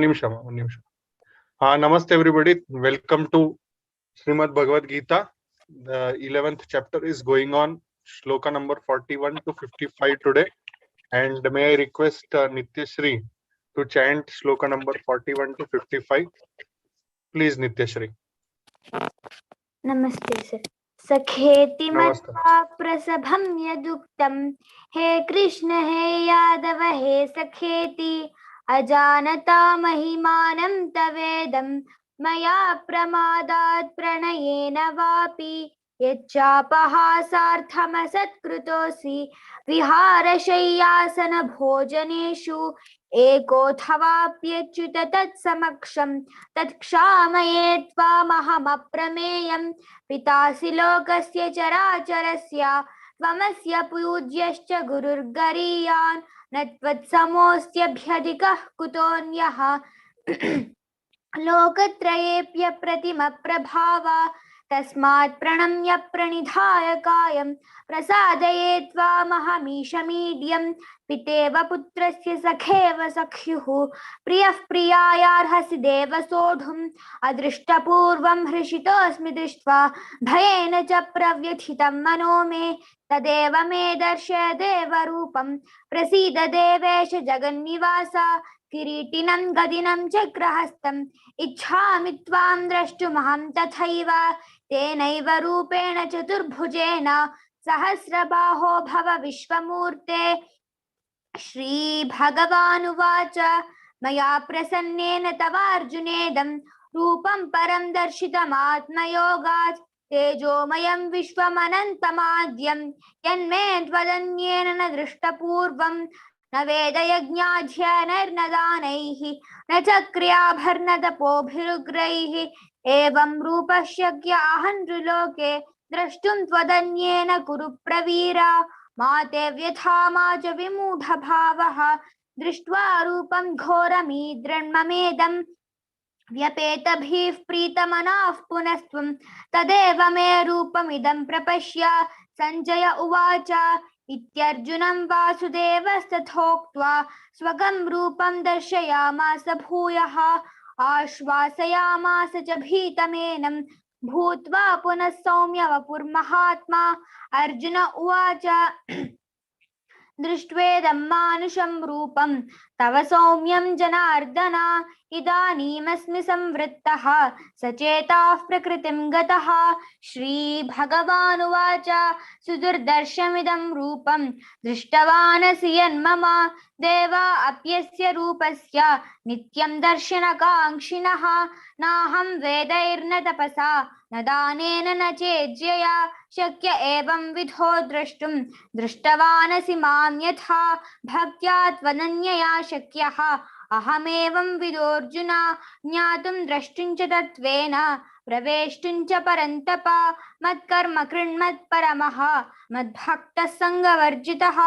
one nimsham. Namaste everybody. Welcome to Srimad Bhagavad Gita. The 11th chapter is going on. Shloka number 41 to 55 today. And may I request Nityashri to chant Shloka number 41 to 55. Please, Nityashri. Namaste, sir. Sakheti Namaste. matva prasabham yaduktam. He Krishna, he Yadava, he Sakheti. Ajanata mahimanam tavedam. Maya pramadat pranayena vapi. Yachapahasartham satkrutosi. Viharashayyasana bhojaneshu. एकोऽथवाप्यच्युत तत्समक्षम् तत्क्षामये त्वामहमप्रमेयम् पितासि लोकस्य चराचरस्य त्वमस्य पूज्यश्च गुरुर्गरीयान् न त्वत्समोऽस्त्यभ्यधिकः कुतोऽन्यः लोकत्रयेऽप्यप्रतिमप्रभाव तस्मात् प्रणम्य प्रणिधाय कायं प्रसादये त्वामहमीशमीड्यं पितेव पुत्रस्य सखेव सख्युः प्रियः प्रियायार्हसि देव सोढुम् अदृष्टपूर्वं हृषितोऽस्मि दृष्ट्वा भयेन च प्रव्यथितं मनो मे तदेव मे दर्शय देवरूपं प्रसीद देवेश जगन्निवास किरीटिनं गदिनं चक्रहस्तम् इच्छामि त्वां द्रष्टुमहं तथैव तेनैव रूपेण चतुर्भुजेन सहस्रबाहो भव विश्वमूर्ते श्रीभगवानुवाच मया प्रसन्नेन तवार्जुनेदं रूपं परं दर्शितमात्मयोगात् तेजोमयं विश्वमनन्तमाद्यं यन्मे त्वदन्येन न दृष्टपूर्वं न वेदयज्ञाध्ययनैर्न दानैः न च क्रियाभर्नतपोभिरुग्रैः एवं रूपः शक्य अहं नृलोके द्रष्टुं त्वदन्येन कुरु प्रवीरा मा ते व्यथा मा च विमूढभावः दृष्ट्वा रूपं घोरमीदृण्ममेदं व्यपेतभिः प्रीतमनाः पुनस्त्वं तदेव मे रूपमिदं प्रपश्य सञ्जय उवाच इत्यर्जुनं वासुदेवस्तथोक्त्वा स्वकं रूपं दर्शयामास भूयः आश्वासयामास च भीतमेनं भूत्वा पुनः सौम्य वपुर्महात्मा अर्जुन उवाच दृष्ट्वेदं मानुषं रूपं तव सौम्यं जनार्दन इदानीमस्मि संवृत्तः सचेताः प्रकृतिं गतः श्रीभगवानुवाच सुदुर्दर्शमिदं रूपं दृष्टवानसि यन्मम देवा अप्यस्य रूपस्य नित्यं दर्शनकाङ्क्षिणः नाहं वेदैर्न तपसा न दानेन न चेज्यया शक्य एवं विधो द्रष्टुं दृष्टवानसि मां यथा भक्त्या त्वनन्यया शक्यः अहमेवं विदोऽर्जुन ज्ञातुं द्रष्टुं च तत्त्वेन प्रवेष्टुं च परन्तप मत्कर्म कृण्मत्परमः मद्भक्तः सङ्गवर्जितः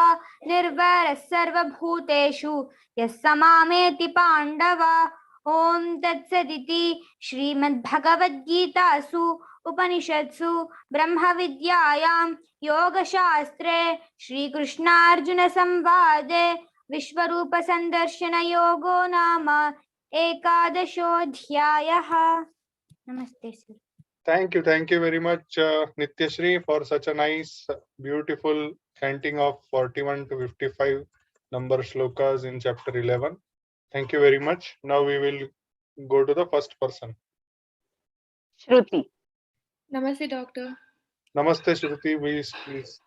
निर्वैरः सर्वभूतेषु यः स मामेति पाण्डव ॐ तत्सदिति श्रीमद्भगवद्गीतासु उपनिषत्सु ब्रह्मविद्यायां योगशास्त्रे श्रीकृष्णार्जुनसंवादे विश्वरूपसन्दर्शनयोगो नाम एकादशोऽध्यायः। नमस्ते sir. Thank you very much, Nityashri, for such a nice, beautiful chanting of 41 to 55 number shlokas in chapter 11. Thank you very much. Now we will go to the first person. Shruti. Namaste, doctor. Namaste, Shruti, please.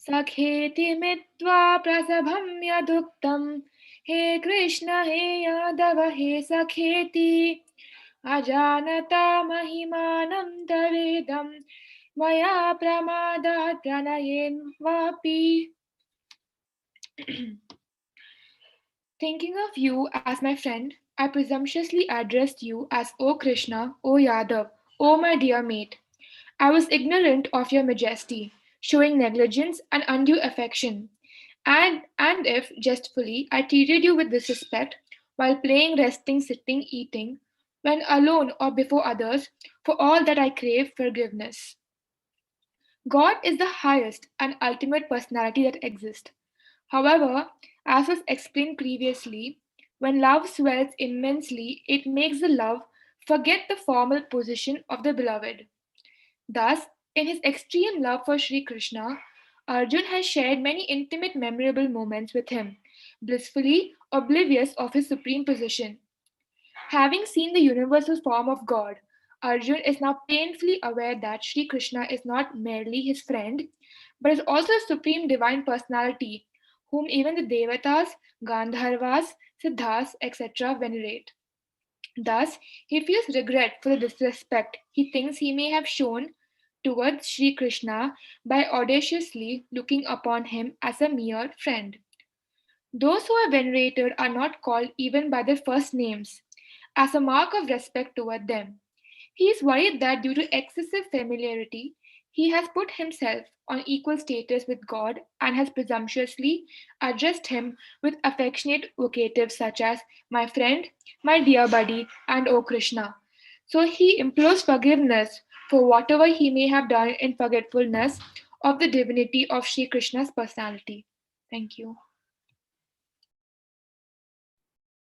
Sakheti mitva prasabham yaduktam He Krishna he Yadava he Sakheti Ajanata mahimanam tavedam Maya pramadat pranayen vapi. Thinking of you as my friend, I presumptuously addressed you as O Krishna, O Yadav, O my dear mate. I was ignorant of your majesty, showing negligence and undue affection. And if, jestfully, I treated you with disrespect while playing, resting, sitting, eating, when alone or before others, for all that I crave forgiveness. God is the highest and ultimate personality that exists. However, as was explained previously, When love swells immensely, it makes the love forget the formal position of the beloved. Thus, in his extreme love for Sri Krishna, Arjun has shared many intimate, memorable moments with him, blissfully oblivious of his supreme position. Having seen the universal form of God, Arjun is now painfully aware that Sri Krishna is not merely his friend, but is also a supreme divine personality, whom even the Devatas, Gandharvas, Siddhas, etc. venerate. Thus, he feels regret for the disrespect he thinks he may have shown towards Sri Krishna by audaciously looking upon him as a mere friend. Those who are venerated are not called even by their first names, as a mark of respect toward them. He is worried that due to excessive familiarity, he has put himself on equal status with God and has presumptuously addressed him with affectionate vocatives such as my friend, my dear buddy, and O Krishna. So he implores forgiveness for whatever he may have done in forgetfulness of the divinity of Sri Krishna's personality. Thank you.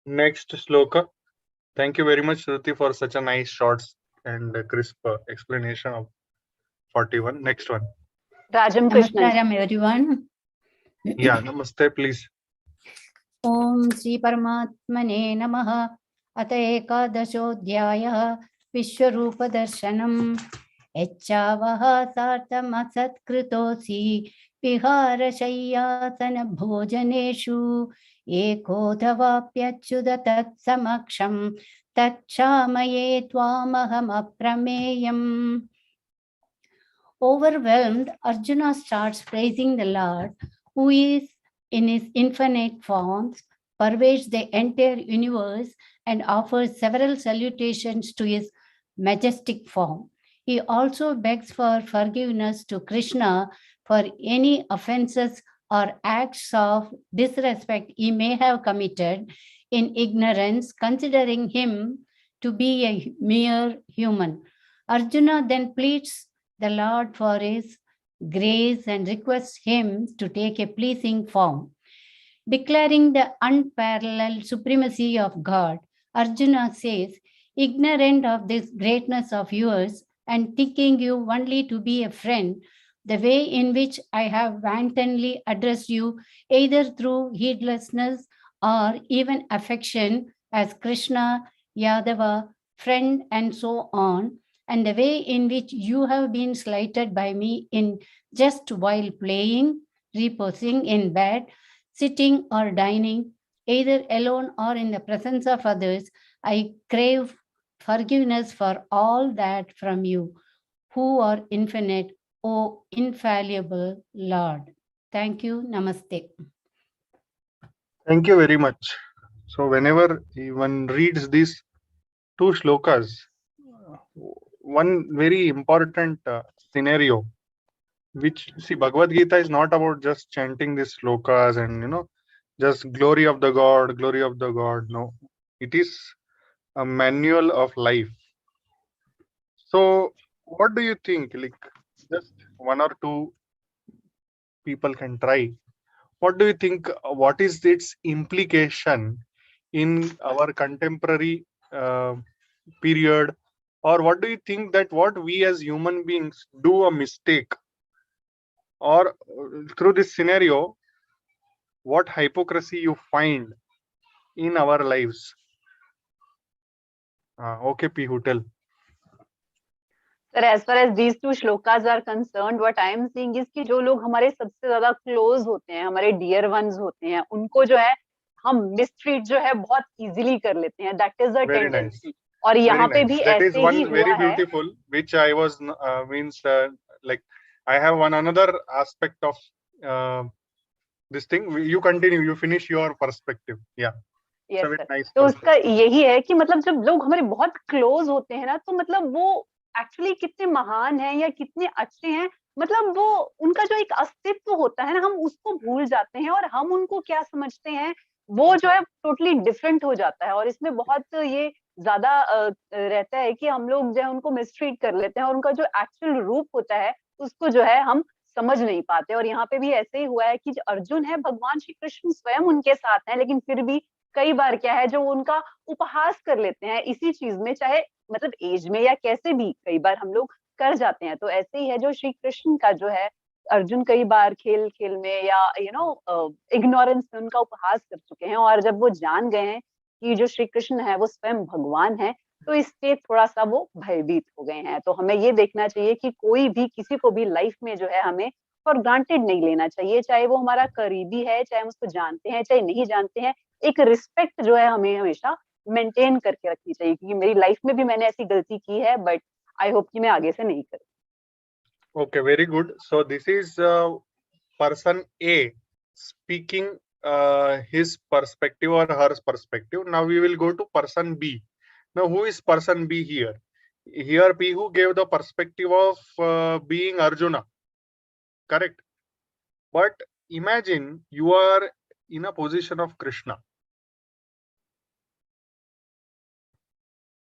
Next shloka. Thank you very much, Shruti, for such a nice, short and crisp explanation of 41. Next one. Rajam Krishnan. Namaskaram everyone. Yeah, namaste, please. Om Sri Paramatmane Namaha. अथ एकादशोऽध्यायः विश्वरूपदर्शनम् यच्चावः सार्थमसत्कृतोऽसि विहारशय्यासनभोजनेषु एकोऽथवाप्यच्युत तत्समक्षं तच्छामये त्वामहमप्रमेयम्. Overwhelmed, Arjuna starts praising the Lord, who is in his infinite forms, pervades the entire universe, and offers several salutations to his majestic form. He also begs for forgiveness to Krishna for any offenses or acts of disrespect he may have committed in ignorance, considering him to be a mere human. Arjuna then pleads the Lord for his grace and requests him to take a pleasing form. Declaring the unparalleled supremacy of God, Arjuna says, ignorant of this greatness of yours and thinking you only to be a friend, the way in which I have wantonly addressed you, either through heedlessness or even affection as Krishna, Yadava, friend, and so on, and the way in which you have been slighted by me in just while playing, reposing in bed, sitting or dining, either alone or in the presence of others, I crave forgiveness for all that from you, who are infinite, O infallible Lord. Thank you. Namaste. Thank you very much. So whenever one reads these two shlokas, one very important scenario, which, see, Bhagavad Gita is not about just chanting these shlokas and just glory of the God, glory of the God. No, it is a manual of life. So what do you think? Like, just one or two people can try. What do you think? What is its implication in our contemporary period? Or what do you think that what we as human beings do a mistake? Or through this scenario, what hypocrisy you find in our lives? Okay, Pihu, tell. Sir, as far as these two shlokas are concerned, what I am seeing is कि जो लोग हमारे सबसे ज्यादा close होते हैं, हमारे dear ones होते हैं, उनको जो है हम mistreat जो है बहुत easily कर लेते हैं. That is the Very tendency. nice. और यहाँ पे Very भी nice. That is ऐसे one ही very हुआ है. beautiful, which I was means like I have one another aspect of this thing. You continue. You finish your perspective. Yeah. Yes, It's a very sir. nice तो उसका perspective. यही है कि मतलब जब लोग हमारे बहुत क्लोज होते हैं ना, तो मतलब वो एक्चुअली कितने महान हैं या कितने अच्छे हैं, मतलब वो उनका जो एक अस्तित्व होता है ना, हम उसको भूल जाते हैं और हम उनको क्या समझते हैं, वो जो है टोटली डिफरेंट हो जाता है. और इसमें बहुत ये ज्यादा रहता है कि हम लोग जो है उनको मिसट्रीट कर लेते हैं और उनका जो एक्चुअल रूप होता है उसको जो है हम समझ नहीं पाते. और यहाँ पे भी ऐसे ही हुआ है कि जो अर्जुन है, भगवान श्री कृष्ण स्वयं उनके साथ हैं, लेकिन फिर भी कई बार क्या है जो उनका उपहास कर लेते हैं इसी चीज में, चाहे मतलब एज में या कैसे भी कई बार हम लोग कर जाते हैं। तो ऐसे ही है जो श्री कृष्ण का जो है, अर्जुन कई बार खेल खेल में या इग्नोरेंस में उनका उपहास कर चुके हैं, और जब वो जान गए हैं कि जो श्री कृष्ण है वो स्वयं भगवान है, तो इससे थोड़ा सा वो भयभीत हो गए हैं। तो हमें ये देखना चाहिए कि कोई भी किसी को भी लाइफ में जो है हमें फॉर ग्रांटेड नहीं लेना चाहिए, चाहे वो हमारा करीबी है, चाहे हम उसको जानते हैं चाहे नहीं जानते हैं। एक रिस्पेक्ट जो है हमें हमेशा मेंटेन करके रखनी चाहिए, क्योंकि मेरी लाइफ में भी मैंने ऐसी गलती की है, बट आई होप कि मैं आगे से नहीं करूँ। Okay, very good. So this is person A speaking his perspective or her perspective. Now we will go to person B. Now who is person B here? Here B who gave the perspective of being Arjuna, correct? But imagine you are in a position of Krishna.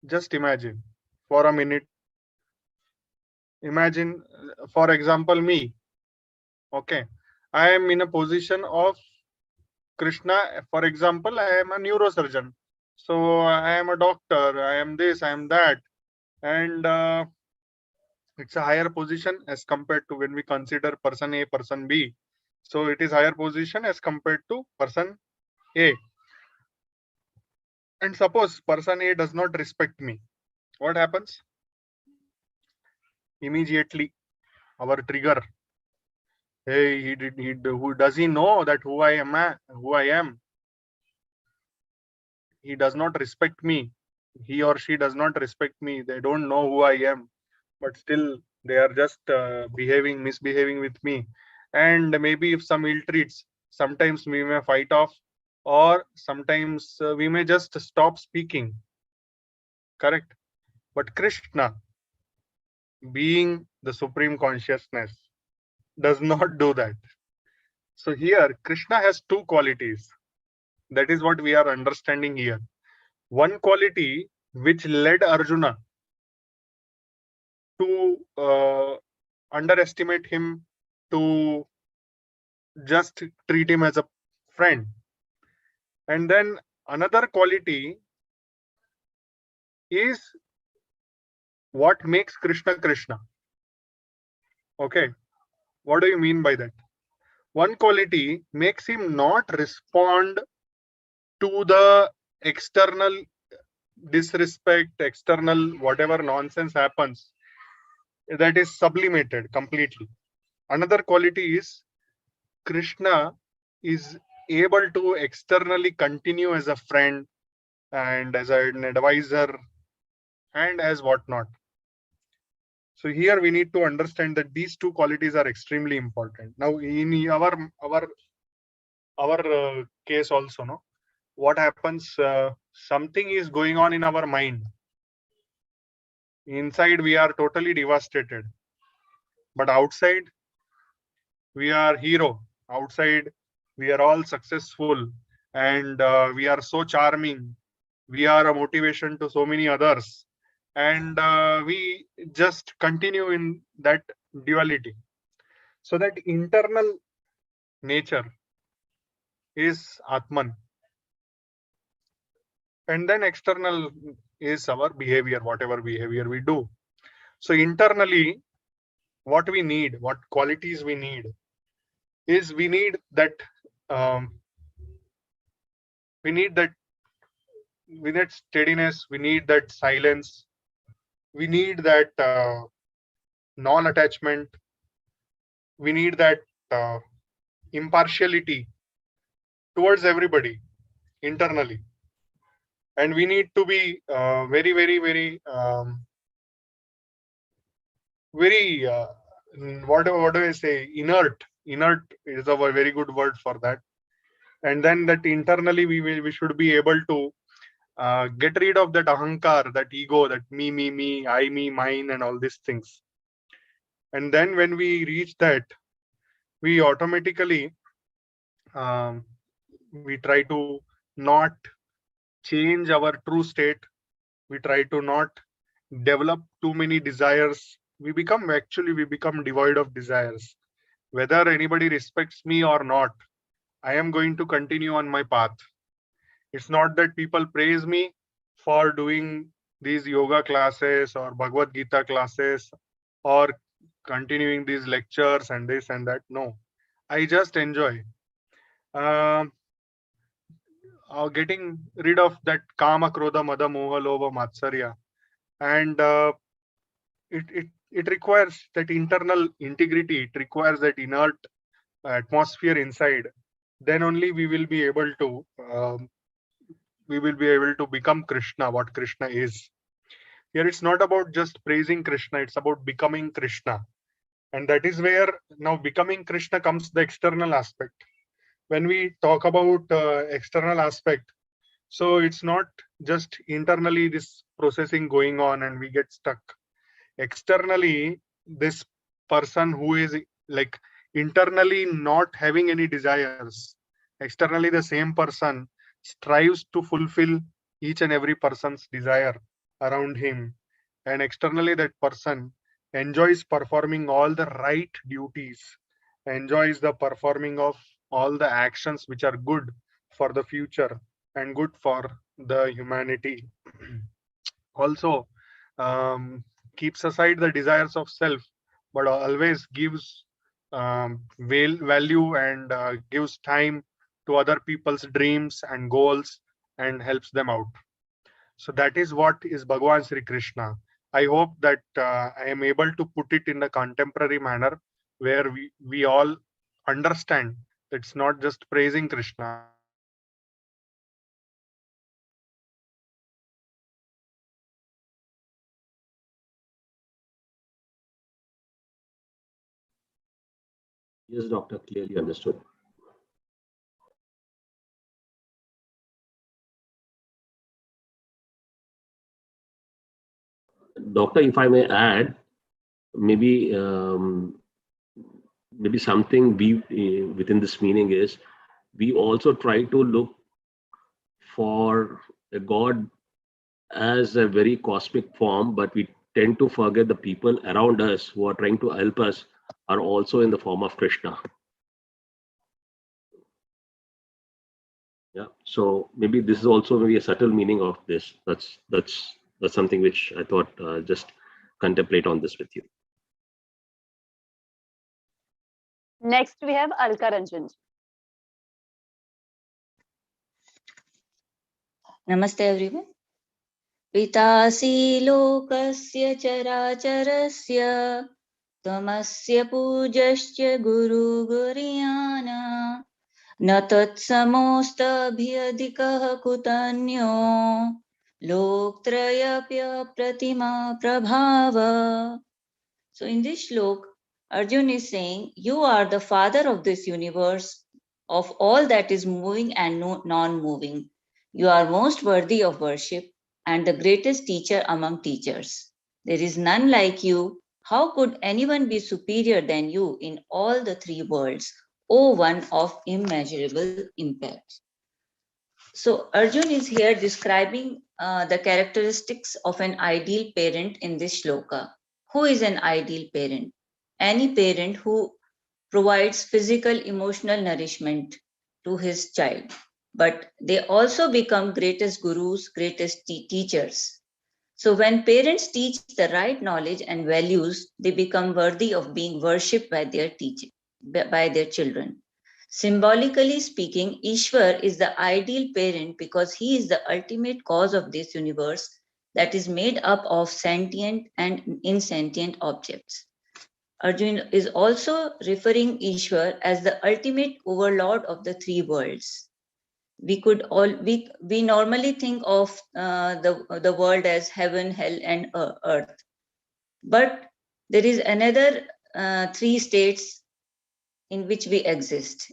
Just imagine for a minute. Imagine, for example, me. Okay, I am in a position of Krishna. For example, I am a neurosurgeon. So I am a doctor, I am this, I am that. And it's a higher position as compared to when we consider person A, person B. So it is higher position as compared to person A. And suppose person A does not respect me. What happens? Immediately, our trigger. Hey, who does he know that who I am? He does not respect me. He or she does not respect me. They don't know who I am, but still they are just misbehaving with me. And maybe if some ill treats, sometimes we may fight off, or sometimes we may just stop speaking. Correct? But Krishna, being the supreme consciousness, does not do that. So here, Krishna has two qualities. That is what we are understanding here. One quality which led Arjuna to underestimate him, to just treat him as a friend. And then another quality is what makes Krishna Krishna. Okay, what do you mean by that? One quality makes him not respond to the external disrespect, external whatever nonsense happens, that is sublimated completely. Another quality is Krishna is able to externally continue as a friend and as an advisor and as whatnot. So here we need to understand that these two qualities are extremely important. Now in our case also, no, what happens? Something is going on in our mind. Inside we are totally devastated, but outside we are hero. Outside we are all successful, and we are so charming. We are a motivation to so many others, and we just continue in that duality. So that internal nature is Atman, and then external is our behavior, whatever behavior we do. So internally, what we need, what qualities we need, is we need that um, we need that steadiness, we need that silence, we need that non-attachment, we need that impartiality towards everybody internally, and we need to be very what do I say, inert is a very good word for that. And then that internally we should be able to get rid of that ahankar, that ego, that me, I, me, mine, and all these things. And then when we reach that, we automatically we try to not change our true state. We try to not develop too many desires. We become devoid of desires. Whether anybody respects me or not, I am going to continue on my path. It's not that people praise me for doing these yoga classes or Bhagavad Gita classes or continuing these lectures and this and that. No, I just enjoy. Um Getting rid of that kama, krodha, mada, moha, lobha, matsarya, and it requires that internal integrity. It requires that inert atmosphere inside. Then only we will be able to become Krishna, what Krishna is. Here it's not about just praising Krishna, it's about becoming Krishna. And that is where now becoming Krishna comes the external aspect. When we talk about external aspect, so it's not just internally this processing going on and we get stuck. Externally, this person who is like internally not having any desires, externally the same person strives to fulfill each and every person's desire around him, and externally that person enjoys performing all the right duties, enjoys the performing of all the actions which are good for the future and good for the humanity. Also keeps aside the desires of self, but always gives value and gives time to other people's dreams and goals and helps them out. So that is what is Bhagavan Sri Krishna. I hope that I am able to put it in a contemporary manner where we all understand that it's not just praising Krishna, it's about becoming Krishna. Yes, doctor, clearly understood. Doctor, if I may add, maybe maybe something we within this meaning is we also try to look for a God as a very cosmic form, but we tend to forget the people around us who are trying to help us are also in the form of Krishna. Yeah, so maybe this is also maybe a subtle meaning of this. That's something which I thought just contemplate on this with you. Next, we have Alka Ranjan. Namaste everyone. Pitasi lokasya characarasya tamasya pujasya guru guryana na tatsamostabhyadikah kutanyo loktrayapya pratima prabhava. So in this shlok, Arjun is saying, you are the father of this universe, of all that is moving and non-moving. You are most worthy of worship and the greatest teacher among teachers. There is none like you. How could anyone be superior than you in all the three worlds, O one of immeasurable impact? So Arjun is here describing the characteristics of an ideal parent in this shloka. Who is an ideal parent? Any parent who provides physical, emotional nourishment to his child. But they also become greatest gurus, greatest teachers. So when parents teach the right knowledge and values, they become worthy of being worshipped by their children. Symbolically speaking, Ishwar is the ideal parent because he is the ultimate cause of this universe that is made up of sentient and insentient objects. Arjuna is also referring Ishwar as the ultimate overlord of the three worlds. We normally think of the world as heaven, hell, and earth, but there is another three states in which we exist.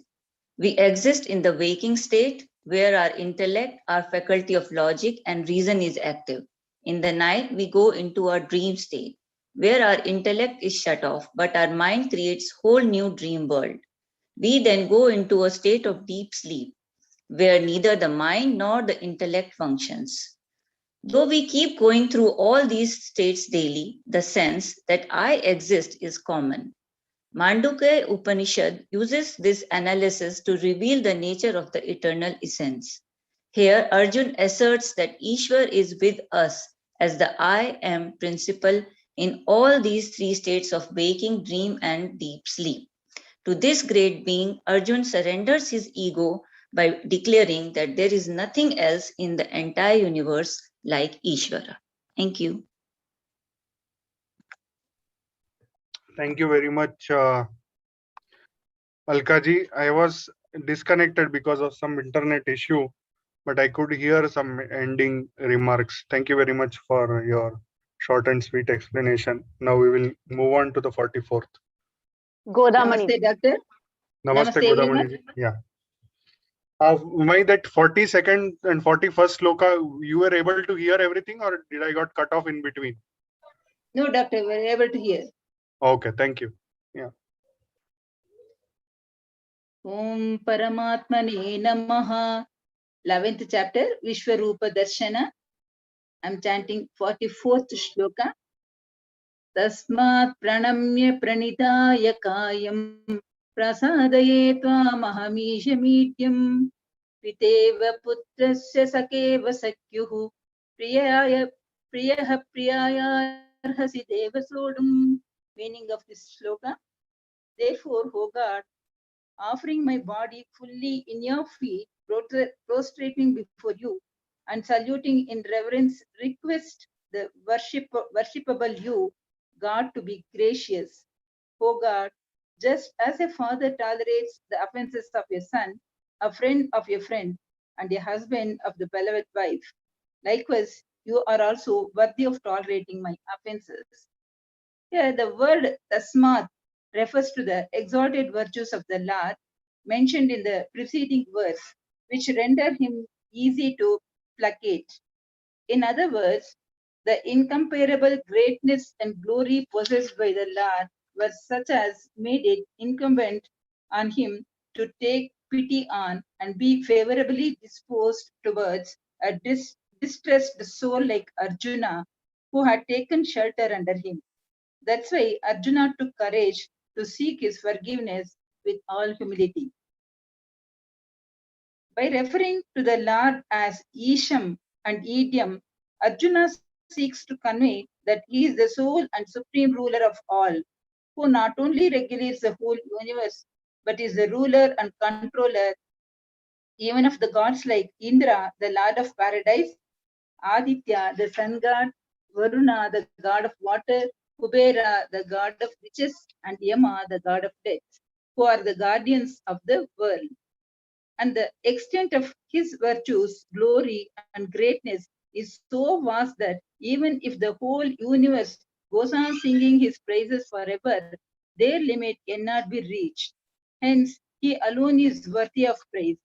We exist in the waking state, where our intellect, our faculty of logic and reason is active. In the night, we go into our dream state, where our intellect is shut off, but our mind creates whole new dream world. We then go into a state of deep sleep, where neither the mind nor the intellect functions. Though we keep going through all these states daily, the sense that I exist is common. Mandukya Upanishad uses this analysis to reveal the nature of the eternal essence. Here, Arjun asserts that Ishwar is with us as the I am principle in all these three states of waking, dream, and deep sleep. To this great being, Arjun surrenders his ego by declaring that there is nothing else in the entire universe like Ishvara. Thank you. Thank you very much, Alkaji. I was disconnected because of some internet issue, but I could hear some ending remarks. Thank you very much for your short and sweet explanation. Now we will move on to the 44th. Godamani. Namaste, Doctor. Namaste, Namaste, everyone. Godamani ji. Yeah. Umay, that 42nd and 41st sloka, you were able to hear everything, or did I got cut off in between? No, Doctor, we are able to hear. Okay, thank you. Yeah. Om Paramatmane Namaha. 11th chapter, Vishwarupa Darshana. I'm chanting 44th shloka. Tasmat pranamya pranitaya kayam prasadaye tvamahamishamidhyam piteva putrasya sakeva sakyuhu priyaya priyaha priyaya arhasi deva sodum. Meaning of this shloka. Therefore, O God, offering my body fully in your feet, prostrating before you, and saluting in reverence, request the worshipable you, God, to be gracious. O God, just as a father tolerates the offenses of a son, a friend of a friend, and a husband of the beloved wife, likewise, you are also worthy of tolerating my offenses. Here, the word tasmat refers to the exalted virtues of the Lord mentioned in the preceding verse, which render him easy to placate. In other words, the incomparable greatness and glory possessed by the Lord were such as made it incumbent on him to take pity on and be favorably disposed towards a distressed soul like Arjuna, who had taken shelter under him. That's why Arjuna took courage to seek his forgiveness with all humility. By referring to the Lord as Isham and Idyam, Arjuna seeks to convey that he is the sole and supreme ruler of all, who not only regulates the whole universe, but is the ruler and controller even of the gods like Indra, the lord of paradise, Aditya, the sun god, Varuna, the god of water, Kubera, the god of riches, and Yama, the god of death, who are the guardians of the world. And the extent of his virtues, glory, and greatness is so vast that even if the whole universe goes on singing his praises forever, their limit cannot be reached. Hence, he alone is worthy of praise.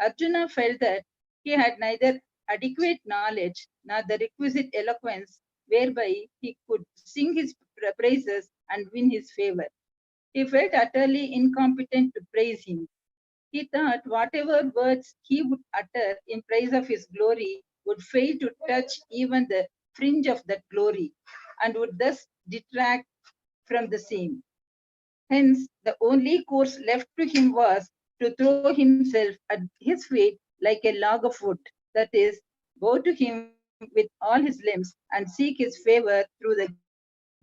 Arjuna felt that he had neither adequate knowledge nor the requisite eloquence whereby he could sing his praises and win his favor. He felt utterly incompetent to praise him. He thought whatever words he would utter in praise of his glory would fail to touch even the fringe of that glory and would thus detract from the same. Hence, the only course left to him was to throw himself at his feet like a log of wood, that is, bow to him with all his limbs and seek his favor through the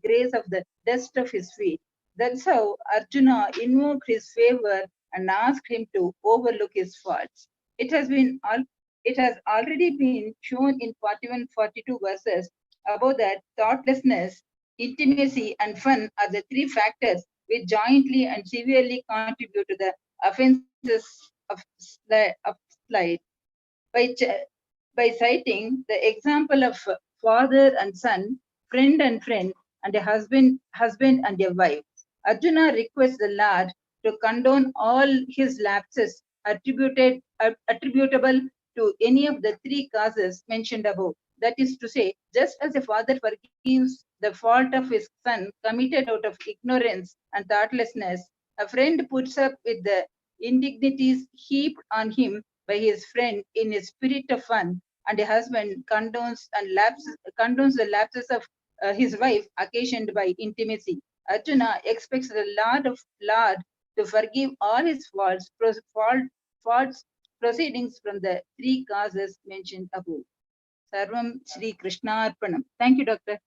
grace of the dust of his feet. That's how Arjuna invoked his favor and asked him to overlook his faults. It has already been shown in 41-42 verses above that thoughtlessness, intimacy, and fun are the three factors which jointly and severely contribute to the offenses of slight. By, by citing the example of father and son, friend and friend, and a husband and a wife, Arjuna requests the Lord to condone all his lapses attributable to any of the three causes mentioned above. That is to say, just as a father forgives the fault of his son committed out of ignorance and thoughtlessness, a friend puts up with the indignities heaped on him by his friend in a spirit of fun, and a husband condones the lapses of his wife occasioned by intimacy. Arjuna expects the Lord to forgive all his faults proceedings from the three causes mentioned above. Sarvam Shri Krishna Arpanam. Thank you, Doctor.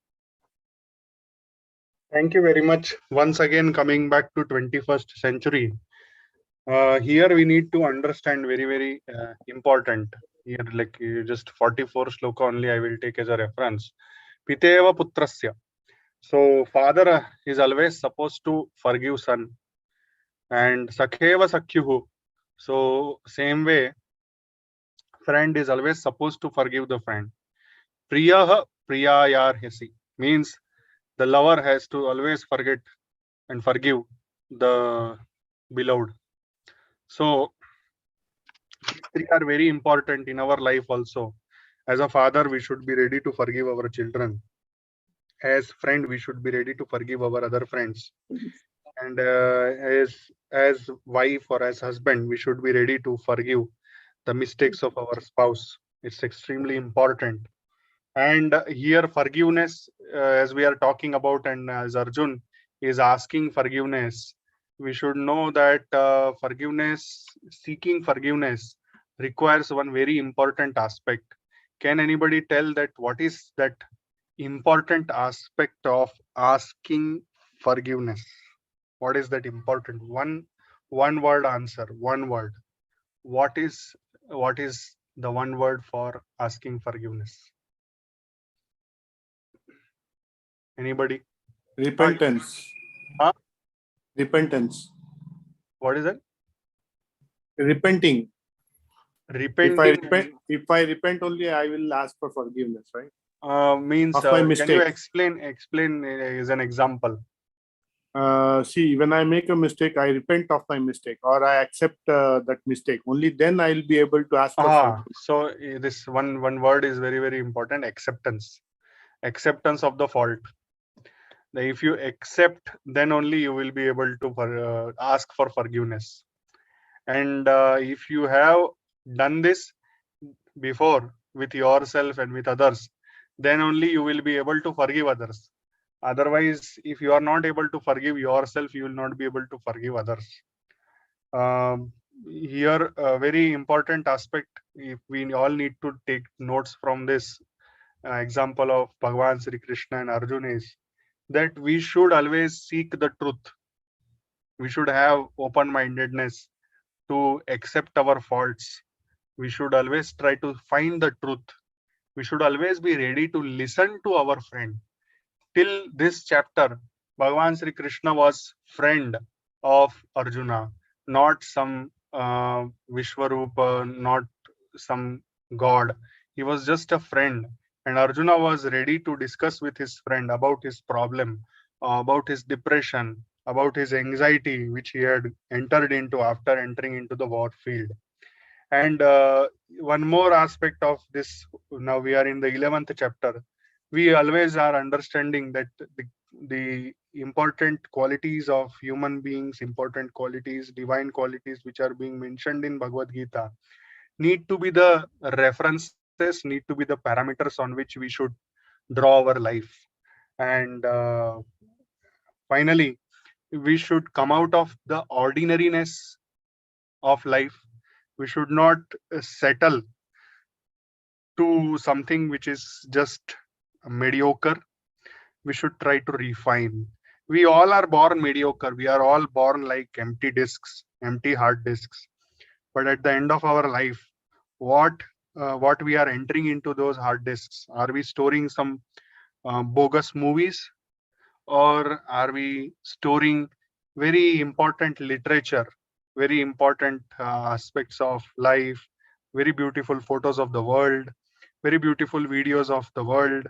Thank you very much. Once again, coming back to 21st century. Here we need to understand very important. Here, like just 44 shloka only I will take as a reference. Piteva putrasya. So father is always supposed to forgive son. And sakheva sakyuhu. So same way, friend is always supposed to forgive the friend. Priyaha priyayarhasi means the lover has to always forget and forgive the beloved. So these three are very important in our life also. As a father, we should be ready to forgive our children. As friend, we should be ready to forgive our other friends. And as wife or as husband, we should be ready to forgive the mistakes of our spouse. It's extremely important. And here forgiveness, as we are talking about, and as Arjun is asking forgiveness, we should know that seeking forgiveness requires one very important aspect. Can anybody tell that what is that important aspect of asking forgiveness? What is that important? One word answer, one word. What is the one word for asking forgiveness? Anybody? Repentance. Huh? Repentance. What is it? Repenting. Repenting If I repent only, I will ask for forgiveness, right? means Of my can you mistake. explain as an example? See, when I make a mistake, I repent of my mistake, or I accept that mistake. Only then I'll be able to ask for forgiveness. So this one word is very important. Acceptance of the fault. If you accept, then only you will be able to ask for forgiveness. And if you have done this before with yourself and with others, then only you will be able to forgive others. Otherwise, if you are not able to forgive yourself, you will not be able to forgive others. Here, a very important aspect, if we all need to take notes from this example of Bhagavan Sri Krishna and Arjuna, is that we should always seek the truth. We should have open-mindedness to accept our faults. We should always try to find the truth. We should always be ready to listen to our friend. Till this chapter, Bhagavan Sri Krishna was friend of Arjuna, not some Vishwarupa, not some god. He was just a friend. And Arjuna was ready to discuss with his friend about his problem, about his depression, about his anxiety, which he had entered into after entering into the war field. And one more aspect of this, now we are in the 11th chapter. We always are understanding that the important qualities of human beings, important qualities, divine qualities, which are being mentioned in Bhagavad Gita, need to be the references, need to be the parameters on which we should draw our life. And finally, we should come out of the ordinariness of life. We should not settle to something which is just mediocre. We should try to refine. We all are born mediocre. We are all born like empty discs, empty hard discs. But at the end of our life, what we are entering into those hard disks? Are we storing some bogus movies, or are we storing very important literature, very important aspects of life, very beautiful photos of the world, very beautiful videos of the world,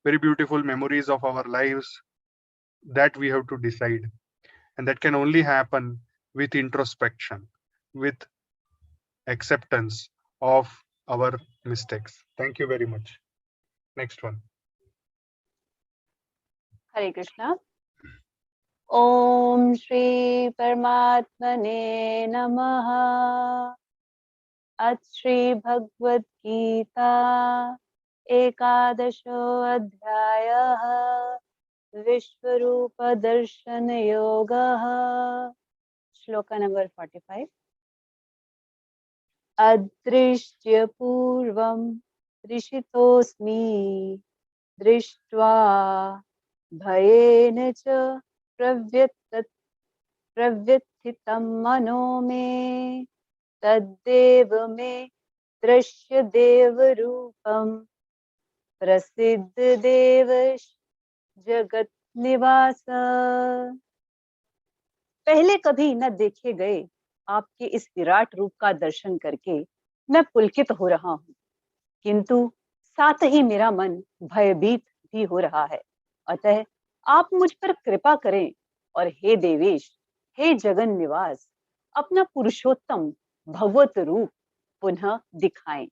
very beautiful memories of our lives? That we have to decide. And that can only happen with introspection, with acceptance of our mistakes. Thank you very much. Next one. Hare Krishna. Om Shri Paramatmane Namaha. At Shri Bhagavad Gita Ekadasho Adhyayah Vishwarupa Darshana Yoga. Shloka number 45. अदृश्य पूर्वं ऋषितोऽस्मि दृष्ट्वा भयेन च प्रव्यथितं मनो मे तद्देव मे दृश्य देव रूपम प्रसिद्ध देव जगत निवास। पहले कभी न देखे गए आपके इस विराट रूप का दर्शन करके मैं पुलकित हो रहा हूँ, किंतु साथ ही मेरा मन भयभीत भी हो रहा है। अतः आप मुझ पर कृपा करें और हे देवेश, हे जगन निवास, अपना पुरुषोत्तम भगवत रूप पुनः दिखाएं।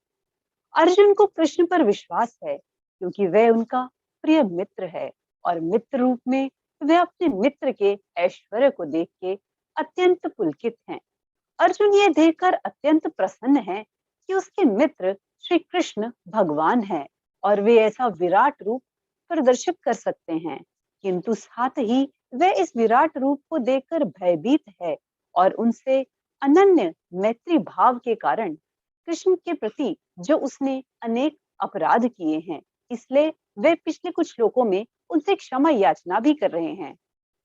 अर्जुन को कृष्ण पर विश्वास है क्योंकि वह उनका प्रिय मित्र है और मित्र रूप में वह अपने मित्र के ऐश्वर्य को देख के अत्यंत पुलकित हैं। अर्जुन ये देखकर अत्यंत प्रसन्न है कि उसके मित्र श्री कृष्ण भगवान हैं और वे ऐसा विराट रूप प्रदर्शित कर सकते हैं, किंतु साथ ही वह इस विराट रूप को देखकर भयभीत है और उनसे अनन्य मैत्री भाव के कारण कृष्ण के प्रति जो उसने अनेक अपराध किए हैं, इसलिए वे पिछले कुछ श्लोकों में उनसे क्षमा याचना भी कर रहे हैं।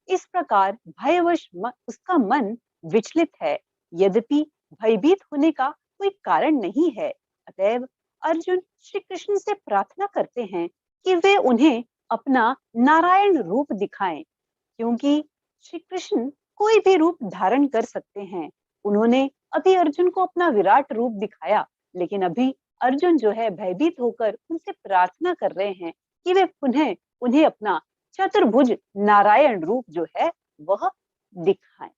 इस प्रकार भयवश उसका मन विचलित है, यद्यपि भयभीत होने का कोई कारण नहीं है। अतएव अर्जुन श्री कृष्ण से प्रार्थना करते हैं कि वे उन्हें अपना नारायण रूप दिखाएं, क्योंकि श्री कृष्ण कोई भी रूप धारण कर सकते हैं। उन्होंने अभी अर्जुन को अपना विराट रूप दिखाया, लेकिन अभी अर्जुन जो है भयभीत होकर उनसे प्रार्थना कर रहे हैं कि वे पुनः उन्हें अपना चतुर्भुज नारायण रूप जो है वह दिखाएं।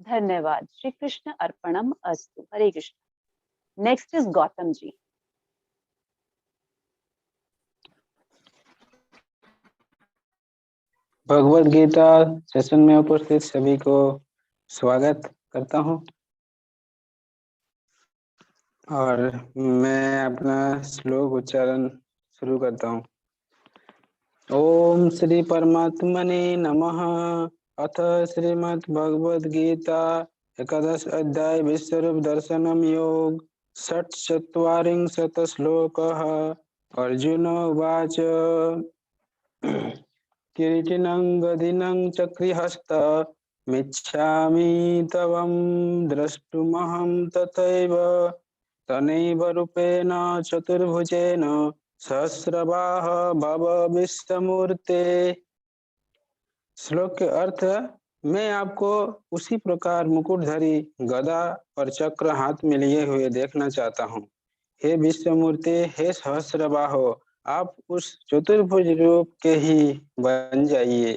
धन्यवाद। श्री कृष्ण अर्पणम अस्तु। Hare Krishna. Next is Gautam ji. Bhagavad Gita session में उपस्थित सभी को स्वागत करता हूं और मैं अपना श्लोक उच्चारण शुरू करता हूं। ओम श्री परमात्मने नमः। अथ श्रीमद् भगवद गीता एकादश अध्याय विश्वरूप दर्शनम योग षट्चत्वारिंशत् श्लोकः। अर्जुन उवाच किरीटिनं गदिनं चक्रिहस्त मिच्छामि तवं द्रष्टुमहं तथैव तनैव रूपेण चतुर्भुजेन सहस्रबाह भव विश्वमूर्ते। श्लोक के अर्थ: मैं आपको उसी प्रकार मुकुटधारी गदा और चक्र हाथ में लिए हुए देखना चाहता हूँ। हे विश्वमूर्ते, हे सहस्रबाहो, आप उस चतुर्भुज रूप के ही बन जाइए।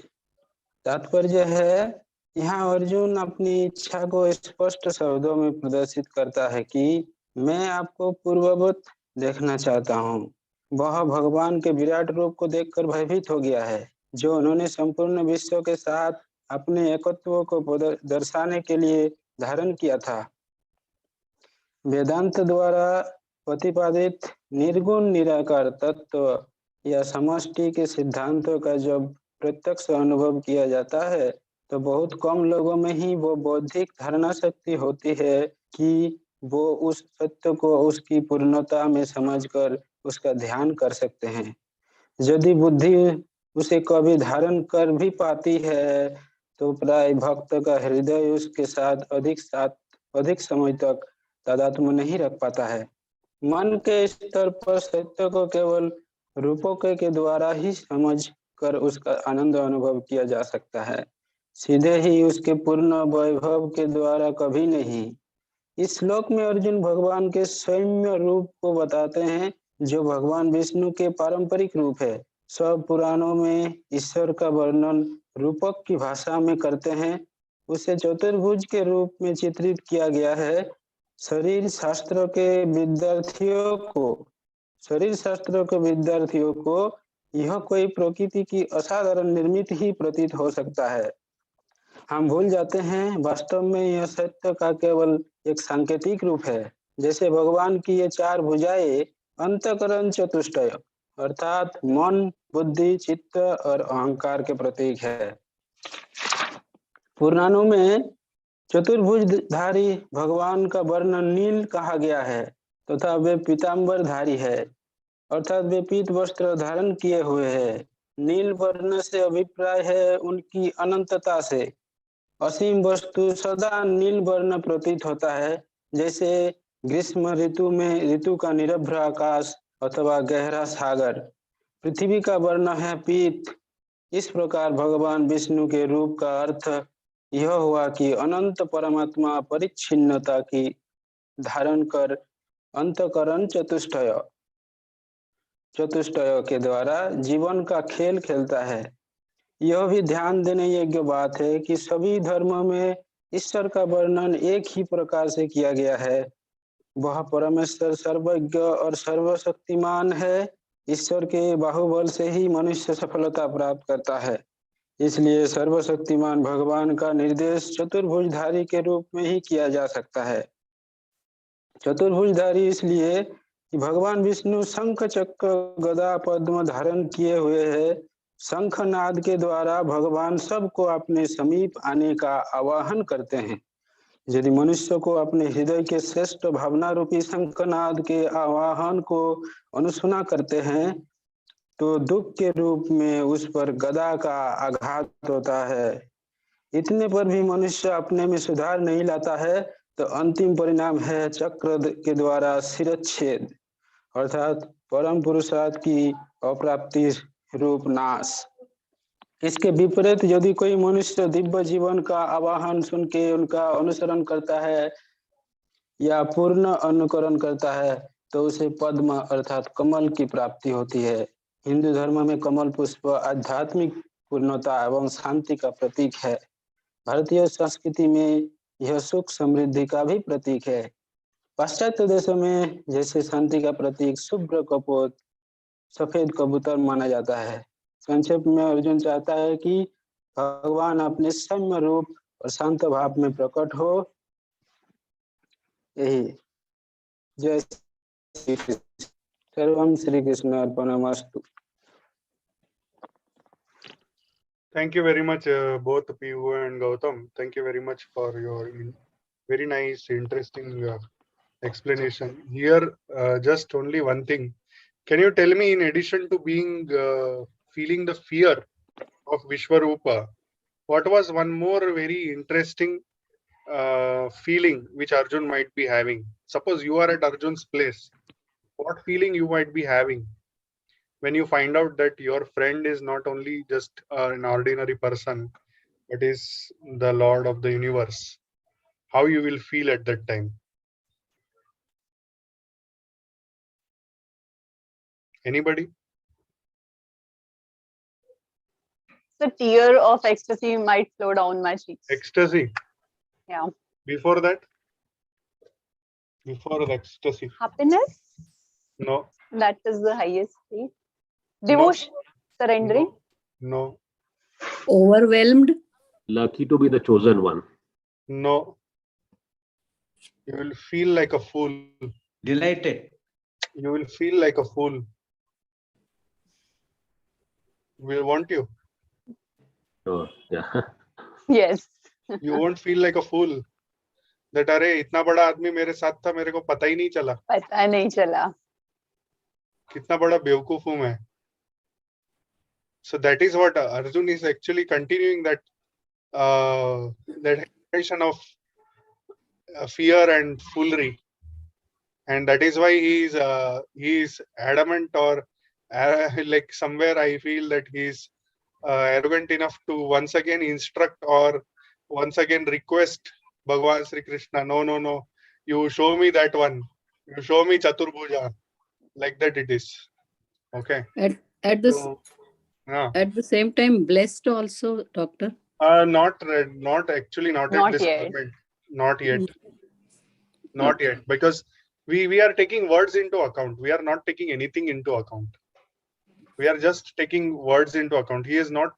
तात्पर्य है, यहाँ अर्जुन अपनी इच्छा को स्पष्ट शब्दों में प्रदर्शित करता है कि मैं आपको पूर्ववत देखना चाहता हूँ। वह भगवान के विराट रूप को देखकर भयभीत हो गया है, जो उन्होंने संपूर्ण विश्व के साथ अपने एकत्व को दर्शाने के लिए धारण किया था। वेदांत द्वारा प्रतिपादित निर्गुण निराकार तत्व या समष्टि के सिद्धांतों का जब प्रत्यक्ष अनुभव किया जाता है तो बहुत कम लोगों में ही वो बौद्धिक धारणा शक्ति होती है कि वो उस सत्य को उसकी पूर्णता में समझकर उसका ध्यान कर सकते हैं। यदि बुद्धि उसे कभी धारण कर भी पाती है तो प्राय भक्त का हृदय उसके साथ अधिक समय तक तादात्म्य नहीं रख पाता है। मन के स्तर पर सत्य को केवल रूपों के द्वारा ही समझ कर उसका आनंद अनुभव किया जा सकता है, सीधे ही उसके पूर्ण वैभव के द्वारा कभी नहीं। इस श्लोक में अर्जुन भगवान के सौम्य रूप को बताते हैं, जो भगवान विष्णु के पारंपरिक रूप है। सब पुराणों में ईश्वर का वर्णन रूपक की भाषा में करते हैं। उसे चतुर्भुज के रूप में चित्रित किया गया है। शरीर शास्त्रों के विद्यार्थियों को यह कोई प्रकृति की असाधारण निर्मित ही प्रतीत हो सकता है। हम भूल जाते हैं वास्तव में यह सत्य का केवल एक सांकेतिक रूप है। जैसे भगवान की ये चार भुजाएं अंतःकरण चतुष्टय अर्थात मन, बुद्धि, चित्त और अहंकार के प्रतीक है। पुराणों में चतुर्भुजधारी भगवान का वर्ण नील कहा गया है तथा वे पीताम्बरधारी है, अर्थात वे पीत वस्त्र धारण किए हुए है। नील वर्ण से अभिप्राय है उनकी अनंतता से। असीम वस्तु सदा नील वर्ण प्रतीत होता है, जैसे ग्रीष्म ऋतु में ऋतु का निरभ्र आकाश अथवा गहरा सागर। पृथ्वी का वर्ण है पीत। इस प्रकार भगवान विष्णु के रूप का अर्थ यह हुआ कि अनंत परमात्मा परिच्छिन्नता की धारण कर अंतकरण चतुष्टय के द्वारा जीवन का खेल खेलता है। यह भी ध्यान देने योग्य बात है कि सभी धर्मों में ईश्वर का वर्णन एक ही प्रकार से किया गया है। वह परमेश्वर सर्वज्ञ और सर्वशक्तिमान है। ईश्वर के बाहुबल से ही मनुष्य सफलता प्राप्त करता है। इसलिए सर्वशक्तिमान भगवान का निर्देश चतुर्भुजधारी के रूप में ही किया जा सकता है। चतुर्भुजधारी इसलिए कि भगवान विष्णु शंख चक्र गदा पद्म धारण किए हुए है। शंखनाद के द्वारा भगवान सबको अपने समीप आने का आवाहन करते हैं। यदि मनुष्य को अपने हृदय के श्रेष्ठ भावना रूपी शंखनाद के आवाहन को अनुसुना करते हैं तो दुख के रूप में उस पर गदा का आघात होता है। इतने पर भी मनुष्य अपने में सुधार नहीं लाता है तो अंतिम परिणाम है चक्र के द्वारा शिरच्छेद, अर्थात परम पुरुषार्थ की अप्राप्ति रूप नाश। इसके विपरीत यदि कोई मनुष्य दिव्य जीवन का आवाहन सुन के उनका अनुसरण करता है या पूर्ण अनुकरण करता है तो उसे पद्म अर्थात कमल की प्राप्ति होती है। हिंदू धर्म में कमल पुष्प आध्यात्मिक पूर्णता एवं शांति का प्रतीक है। भारतीय संस्कृति में यह सुख समृद्धि का भी प्रतीक है। पाश्चात्य देशों में जैसे शांति का प्रतीक शुभ्र कपोत सफेद कबूतर माना जाता है। संक्षेप में अर्जुन चाहता है कि भगवान अपने सौम्य रूप और शांत भाव में प्रकट हो। यही जय श्री कृष्ण। सर्वम Shri Krishna अर्पणमस्तु। Thank you very much, both Piyu and Gautam. Thank you very much for your very nice, interesting explanation. Here, just only one thing. Can you tell me, in addition to being feeling the fear of Vishwarupa, what was one more very interesting feeling which Arjun might be having? Suppose you are at Arjun's place. What feeling you might be having when you find out that your friend is not only just an ordinary person, but is the Lord of the universe? How you will feel at that time? Anybody? The tear of ecstasy might flow down my cheeks. Ecstasy. Yeah. Before that? Before the ecstasy? Happiness. No. That is the highest state. Devotion. No. Surrendering. No. Overwhelmed. Lucky to be the chosen one. No. You will feel like a fool. Delighted. You will feel like a fool. Will want you. Oh, yeah. Yes. You won't feel like a fool. That अरे इतना बड़ा आदमी मेरे साथ था, मेरे को पता ही नहीं चला. पता नहीं चला. कितना बड़ा बेवकूफ हूं मैं. So that is what Arjun is actually continuing, that expression of fear and foolery, and that is why he is adamant, or like somewhere I feel that he is arrogant enough to once again instruct or once again request Bhagavan Sri Krishna, no, you show me that one, you show me Chaturbhuja, like that it is. Okay. At the same time, blessed also, doctor. Not actually, not at this yet. moment. Not yet. Not yet, because we are taking words into account. We are not taking anything into account. We are just taking words into account. He is not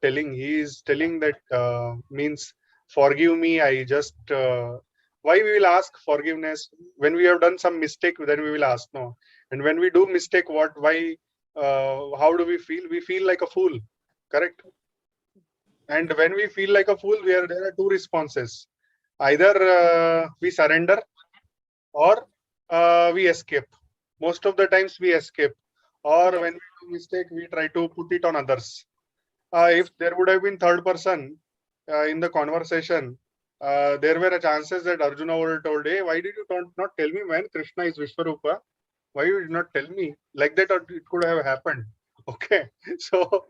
telling. He is telling that means forgive me. I just why we will ask forgiveness when we have done some mistake? Then we will ask no. And when we do mistake, why? How do we feel? We feel like a fool. Correct. And when we feel like a fool, there are two responses. Either we surrender or we escape. Most of the times we escape. Or when we do mistake, we try to put it on others. If there would have been third person in the conversation, there were chances that Arjuna would have told, hey, why did you not tell me when Krishna is Vishwarupa? Why you did not tell me? Like that, it could have happened. Okay. So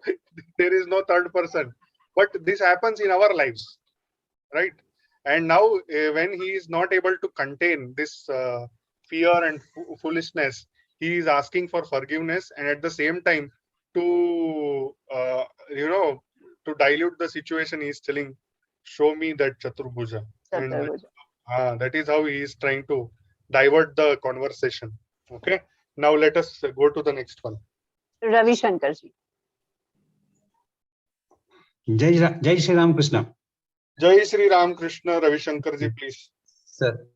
there is no third person. But this happens in our lives, right? And now when he is not able to contain this fear and foolishness, he is asking for forgiveness, and at the same time, to to dilute the situation, he is telling, show me that Chaturbhuja. And that is how he is trying to divert the conversation. Okay. Now let us go to the next one. Ravi Shankar ji. Jai Shri Ram Krishna. Jai Shri Ram Krishna. Ravi Shankar ji, please. Sir.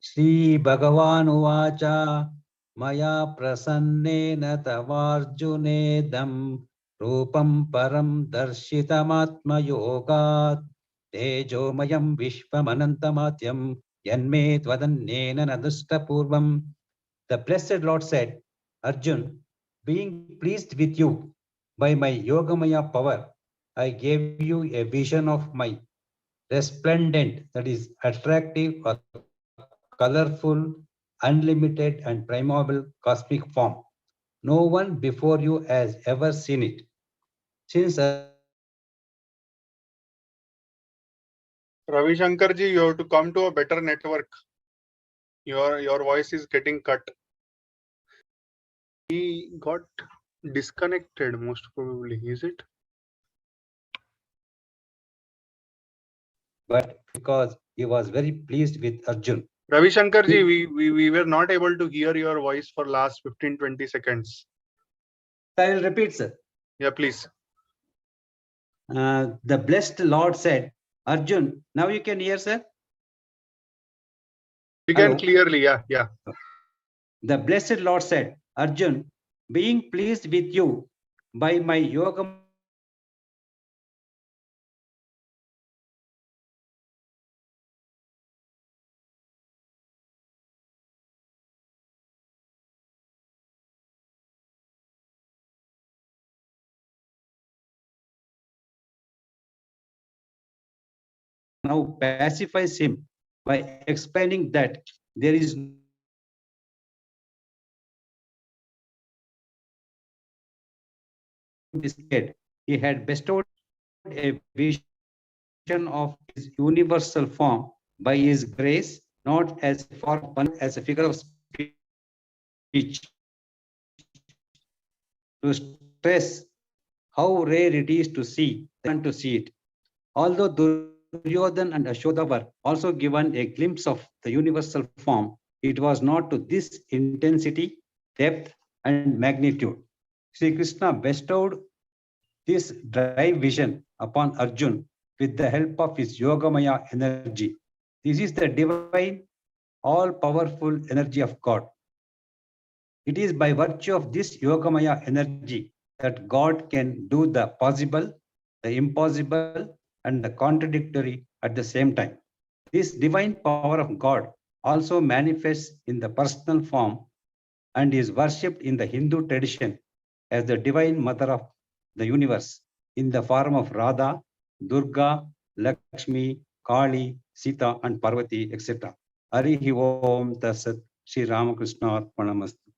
Shri Bhagavan Uvacha Maya Prasannena Tavarjunedam Rupam Param Darshitamatma Yogat Tejomayam Vishwamanantamatyam Yanme Tvadannena Nadusta Purvam. The Blessed Lord said, Arjun, being pleased with you by my Yogamaya power, I gave you a vision of my resplendent, that is attractive or colorful, unlimited and primeval cosmic form. No one before you has ever seen it. Since Ravi Shankar ji, you have to come to a better network. Your voice is getting cut. He got disconnected, most probably. Is it? But because he was very pleased with Arjun. Ravi Shankar ji, we were not able to hear your voice for last 15-20 seconds. I will repeat, sir. Yeah, please. The blessed Lord said, Arjun, now you can hear, sir? We can clearly, yeah. The blessed Lord said, Arjun, being pleased with you by my yoga now pacifies him by explaining that there is he had bestowed a vision of his universal form by his grace, not as a form, but as a figure of speech. To stress how rare it is to see it. Although Duryodhan and Ashoda were also given a glimpse of the universal form, it was not to this intensity, depth, and magnitude. Sri Krishna bestowed this dry vision upon Arjun with the help of his Yogamaya energy. This is the divine, all-powerful energy of God. It is by virtue of this Yogamaya energy that God can do the possible, the impossible, and the contradictory at the same time. This divine power of God also manifests in the personal form and is worshipped in the Hindu tradition as the divine mother of the universe in the form of Radha, Durga, Lakshmi, Kali, Sita, and Parvati, etc. Harihi Om Tasat Sri Ramakrishna Arpanamastu.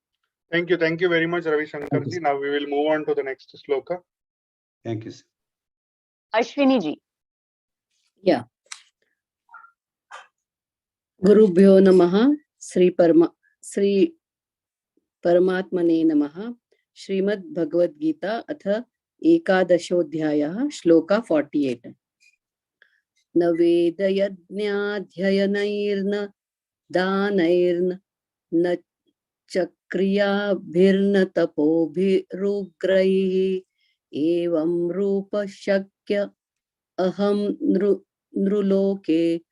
Thank you very much, Ravi Shankar ji. Now we will move on to the next shloka. Thank you, sir. Ashwini ji. Yeah. Gurubhyo Namaha Sri Paramatmane Namaha Srimad Bhagavad Gita Atha Ekadashodhyayah Shloka 48. Na Veda Yajnadhyayanairna Danairna Na Chakriyabhirna Tapobhirugraihi Evam Rupa Shakya Aham Nruloke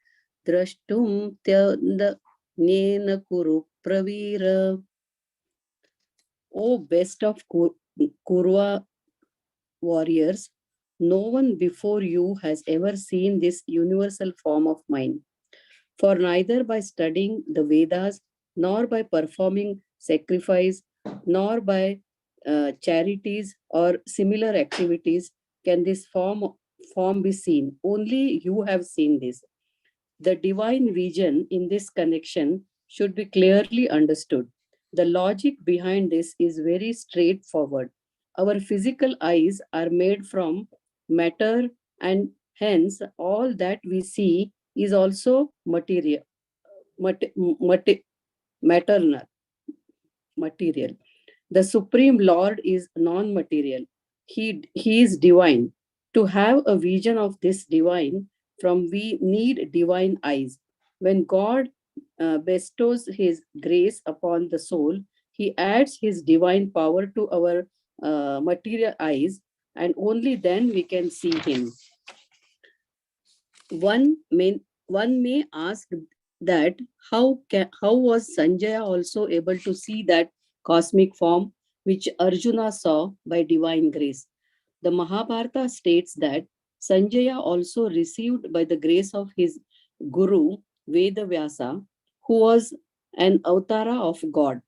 Drashtum Tyanda Nena Kuru Pravira. O best of Kurva warriors, no one before you has ever seen this universal form of mine. For neither by studying the Vedas, nor by performing sacrifice, nor by charities or similar activities can this form be seen. Only you have seen this. The divine vision in this connection should be clearly understood. The logic behind this is very straightforward. Our physical eyes are made from matter, and hence all that we see is also material, maternal, material. The Supreme Lord is non-material. He is divine. To have a vision of this divine, from we need divine eyes. When God bestows his grace upon the soul, he adds his divine power to our material eyes, and only then we can see him. One may ask that how was Sanjaya also able to see that cosmic form which Arjuna saw by divine grace? The Mahabharata states that Sanjaya also received by the grace of his guru Vedavyasa, who was an avatara of God.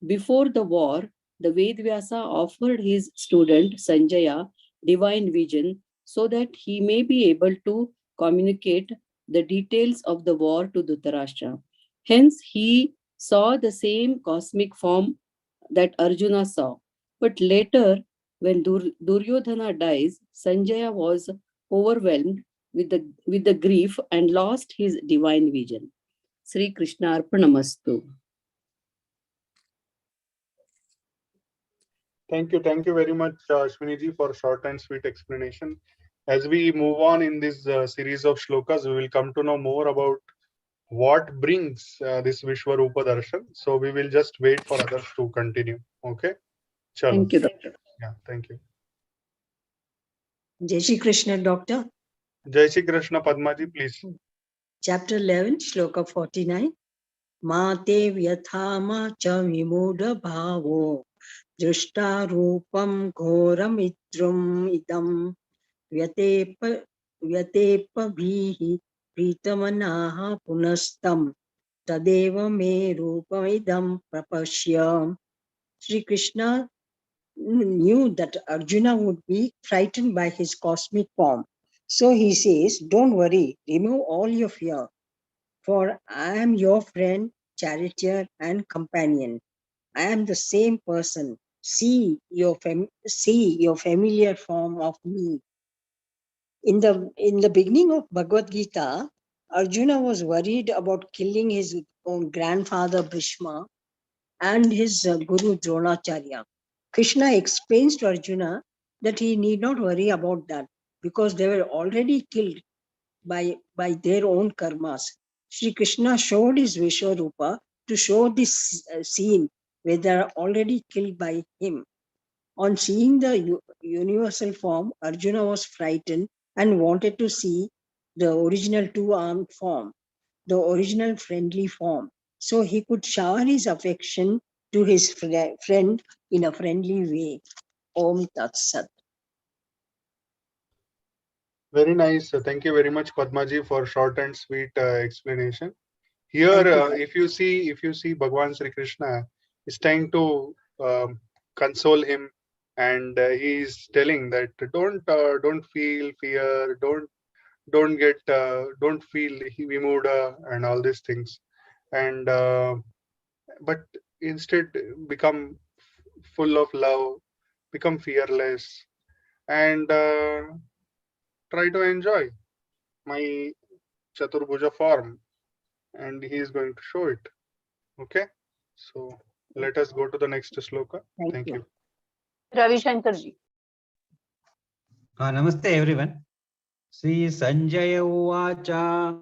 Before the war, the Vedavyasa offered his student Sanjaya divine vision so that he may be able to communicate the details of the war to Dhritarashtra. Hence, he saw the same cosmic form that Arjuna saw. But later, when Duryodhana dies, Sanjaya was overwhelmed with the grief and lost his divine vision. Sri Krishna Arpanamastu. Thank you very much, Ashwini for short and sweet explanation. As we move on in this series of shlokas, we will come to know more about what brings this Vishwarupa Darshan. So we will just wait for others to continue. Okay? Chalo. Thank you, Doctor. Yeah, thank you. Jai Shri Krishna, Doctor. Jai Shri Krishna, Padmaji, please. Chapter 11, Shloka 49. Mate vyathama cha vimudha bhavo drishta rupam ghoramitrum idam vyatepa bhihi pritamanaha punastam tadeva me rupamidam prapasya. Sri Krishna knew that Arjuna would be frightened by his cosmic form. So he says, don't worry, remove all your fear, for I am your friend, charioteer, and companion. I am the same person. See your familiar form of me. In the beginning of Bhagavad Gita, Arjuna was worried about killing his own grandfather Bhishma and his guru Dronacharya. Krishna explains to Arjuna that he need not worry about that because they were already killed by their own karmas. Sri Krishna showed his Vishwarupa to show this scene where they are already killed by him. On seeing the universal form, Arjuna was frightened and wanted to see the original two-armed form, the original friendly form, so he could shower his affection to his friend in a friendly way. Om Tat Sat. Very nice. Thank you very much, Padmaji, for short and sweet explanation. Here, if you see Bhagwan Sri Krishna is trying to console him, and he is telling that don't feel fear, don't feel vimuda and all these things, and but instead become full of love, become fearless, and try to enjoy my Chaturbhuja form, and he is going to show it. Okay, so let us go to the next shloka. Thank you. Ravi Shankar ji. Namaste everyone. Sri Sanjaya Uvacha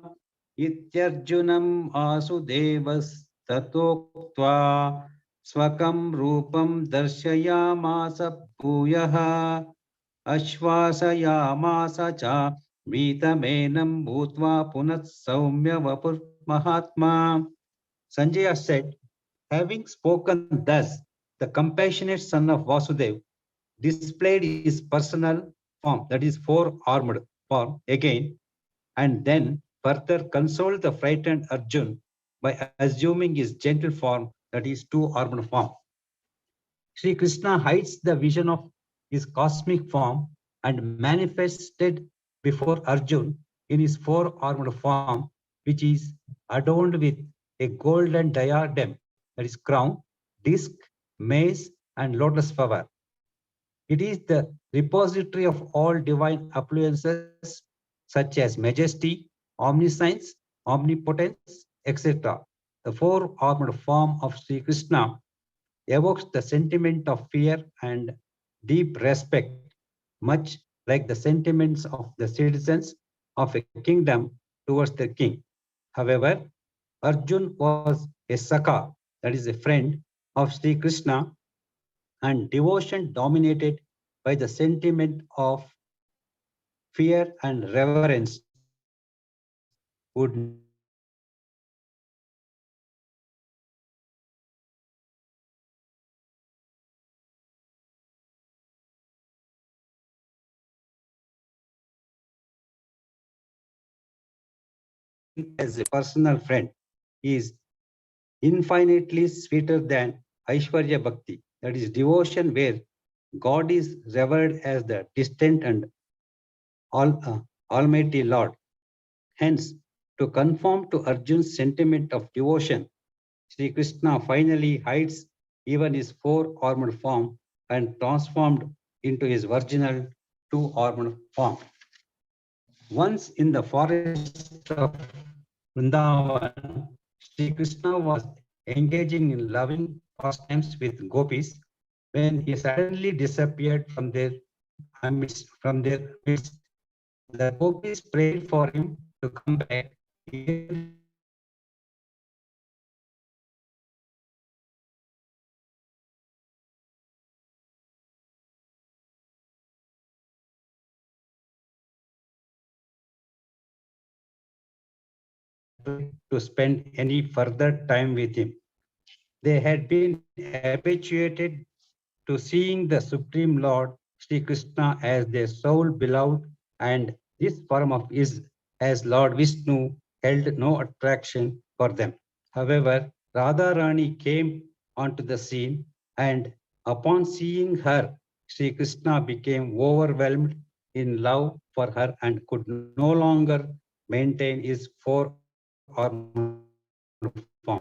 Ityarjunam Asudevas Tatoktva Swakam Rupam Darshayamasa Bhuyaha Ashvasayamasa Cha Vitamenam Bhutva Punat Saumya Vapur Mahatma. Sanjaya said, having spoken thus, the compassionate son of Vasudev, displayed his personal form, that is four-armed form again, and then further consoled the frightened Arjun by assuming his gentle form, that is two-armed form. Sri Krishna hides the vision of his cosmic form and manifested before Arjun in his four-armed form, which is adorned with a golden diadem, that is crown, disc, mace, and lotus flower. It is the repository of all divine affluences such as majesty, omniscience, omnipotence, etc. The four-armed form of Sri Krishna evokes the sentiment of fear and deep respect, much like the sentiments of the citizens of a kingdom towards the king. However, Arjun was a Sakha, that is a friend of Sri Krishna, and devotion dominated by the sentiment of fear and reverence would never as a personal friend is infinitely sweeter than Aishwarya Bhakti, that is devotion where God is revered as the distant and Almighty Lord. Hence, to conform to Arjun's sentiment of devotion, Sri Krishna finally hides even his four-armed form and transformed into his virginal two-armed form. Once in the forest of Vrindavan, Sri Krishna was engaging in loving pastimes with gopis when he suddenly disappeared from their midst. The gopis prayed for him to come back. To spend any further time with him. They had been habituated to seeing the Supreme Lord Sri Krishna as their sole beloved, and this form of his as Lord Vishnu held no attraction for them. However, Radharani came onto the scene, and upon seeing her, Sri Krishna became overwhelmed in love for her and could no longer maintain his four-armed form.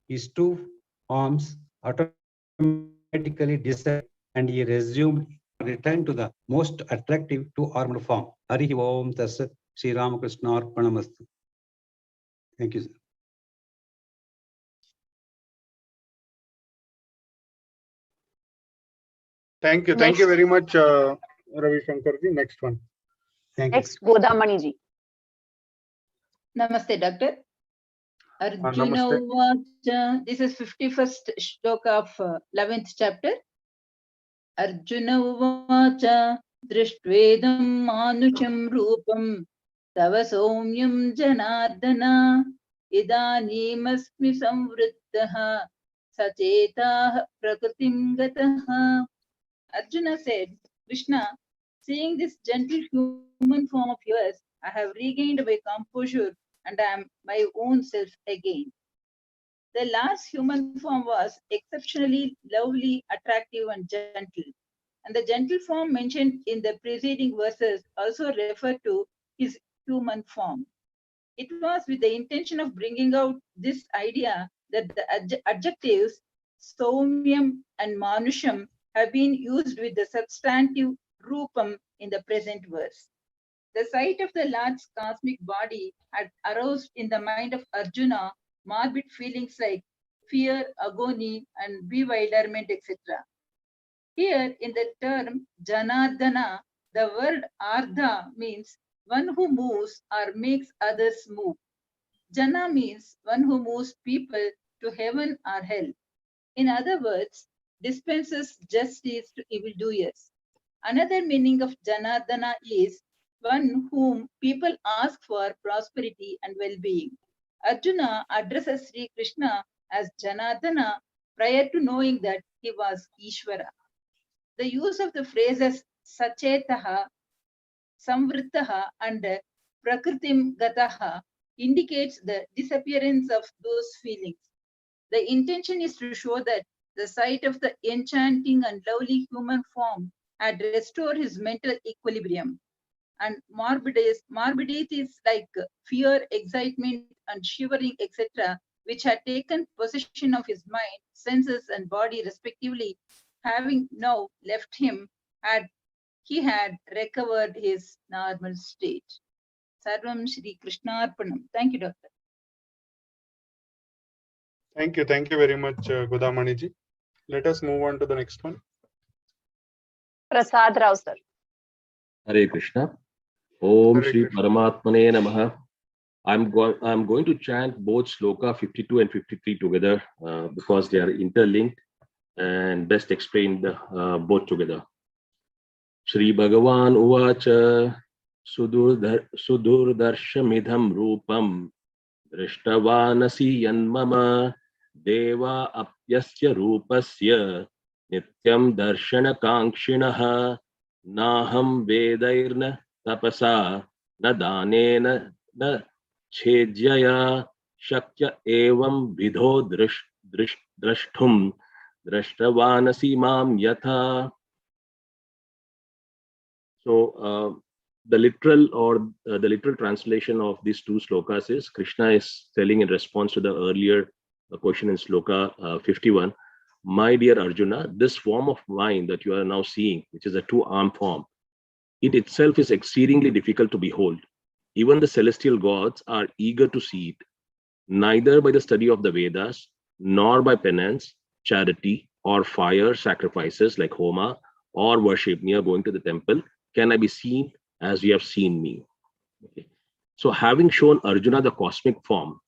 His two arms automatically disappeared and he returned to the most attractive two-armed form. Harihi Om Tassat Sri Ramakrishna Arpanamastu. Thank you, sir. Thank you. Thank you very much, Ravi Shankarji. Next one. Thank you. Next, Godamani ji. Namaste, Doctor. Arjuna Namaste. Uvacha. This is 51st shloka of 11th chapter. Arjuna Uvacha. Drishtvedam manusham rupam tava somyam janardana idanimasmi samvrittaha sachetah prakritim gataha. Arjuna said, Krishna, seeing this gentle human form of yours, I have regained my composure and I am my own self again. The last human form was exceptionally lovely, attractive, and gentle. And the gentle form mentioned in the preceding verses also referred to his human form. It was with the intention of bringing out this idea that the adjectives Soumyam and Manusham have been used with the substantive Rupam in the present verse. The sight of the Lord's cosmic body had aroused in the mind of Arjuna morbid feelings like fear, agony, and bewilderment, etc. Here, in the term Janardana, the word Ardha means one who moves or makes others move. Jana means one who moves people to heaven or hell. In other words, dispenses justice to evildoers. Another meaning of Janardana is one whom people ask for prosperity and well-being. Arjuna addresses Sri Krishna as Janardana prior to knowing that he was Ishvara. The use of the phrases Sachetaha, Samvritaha and Prakritim Gataha indicates the disappearance of those feelings. The intention is to show that the sight of the enchanting and lovely human form had restored his mental equilibrium. And morbidity is like fear, excitement, and shivering, etc., which had taken possession of his mind, senses, and body respectively, having now left him, he had recovered his normal state. Sarvam Shri Krishnarpanam. Thank you, Doctor. Thank you very much, Godamaniji. Let us move on to the next one. Prasad Rao sir. Hare Krishna. Om Hare Shri Krishna. Paramatmane Namaha. I'm going to chant both Shloka 52 and 53 together because they are interlinked and best explained both together. Shri Bhagavan Uvacha Sudurdarshamidham Rupam Drishtavanasi Yanmama Deva Apyasya Rupasya Nityam Darshana Kankshinaha Naham Vedairna Tapasa Na Danena Na Chejyaya Shakya Evam Vidho Drashthum Drashtavanasi Mam Yatha. So the literal translation of these two slokas is Krishna is telling in response to the earlier question in Shloka 51, my dear Arjuna, this form of mine that you are now seeing, which is a two-armed form, it itself is exceedingly difficult to behold. Even the celestial gods are eager to see it. Neither by the study of the Vedas, nor by penance, charity, or fire sacrifices like Homa, or worship near going to the temple, can I be seen as you have seen me. Okay. So having shown Arjuna the cosmic form,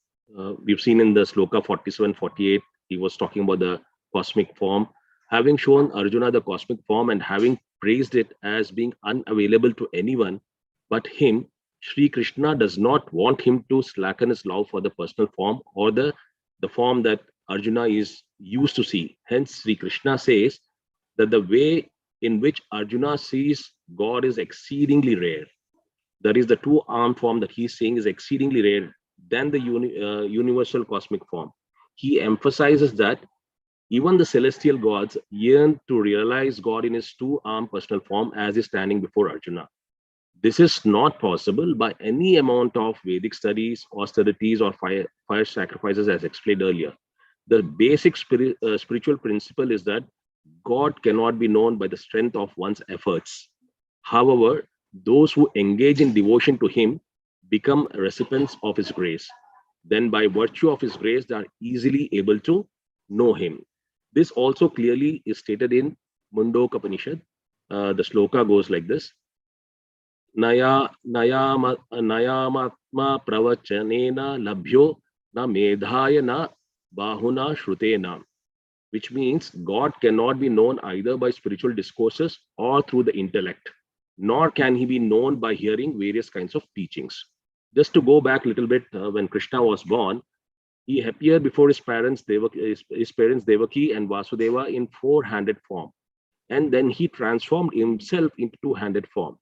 we've seen in the Shloka 47, 48, he was talking about the cosmic form. Having shown Arjuna the cosmic form and having praised it as being unavailable to anyone but him, Sri Krishna does not want him to slacken his love for the personal form or the form that Arjuna is used to see. Hence, Sri Krishna says that the way in which Arjuna sees God is exceedingly rare. That is, the two-armed form that he's seeing is exceedingly rare than the universal cosmic form. He emphasizes that even the celestial gods yearn to realize God in his two-armed personal form as he's standing before Arjuna. This is not possible by any amount of Vedic studies, austerities, or fire sacrifices as explained earlier. The basic spiritual principle is that God cannot be known by the strength of one's efforts. However, those who engage in devotion to him become recipients of his grace. Then by virtue of his grace, they are easily able to know him. This also clearly is stated in Mundok Upanishad. The shloka goes like this. Nayamatma pravachanena labhyo na medhaya na bahuna shrutena, which means God cannot be known either by spiritual discourses or through the intellect, nor can he be known by hearing various kinds of teachings. Just to go back a little bit, when Krishna was born, he appeared before his parents Devaki and Vasudeva in four-handed form, and then he transformed himself into two-handed form.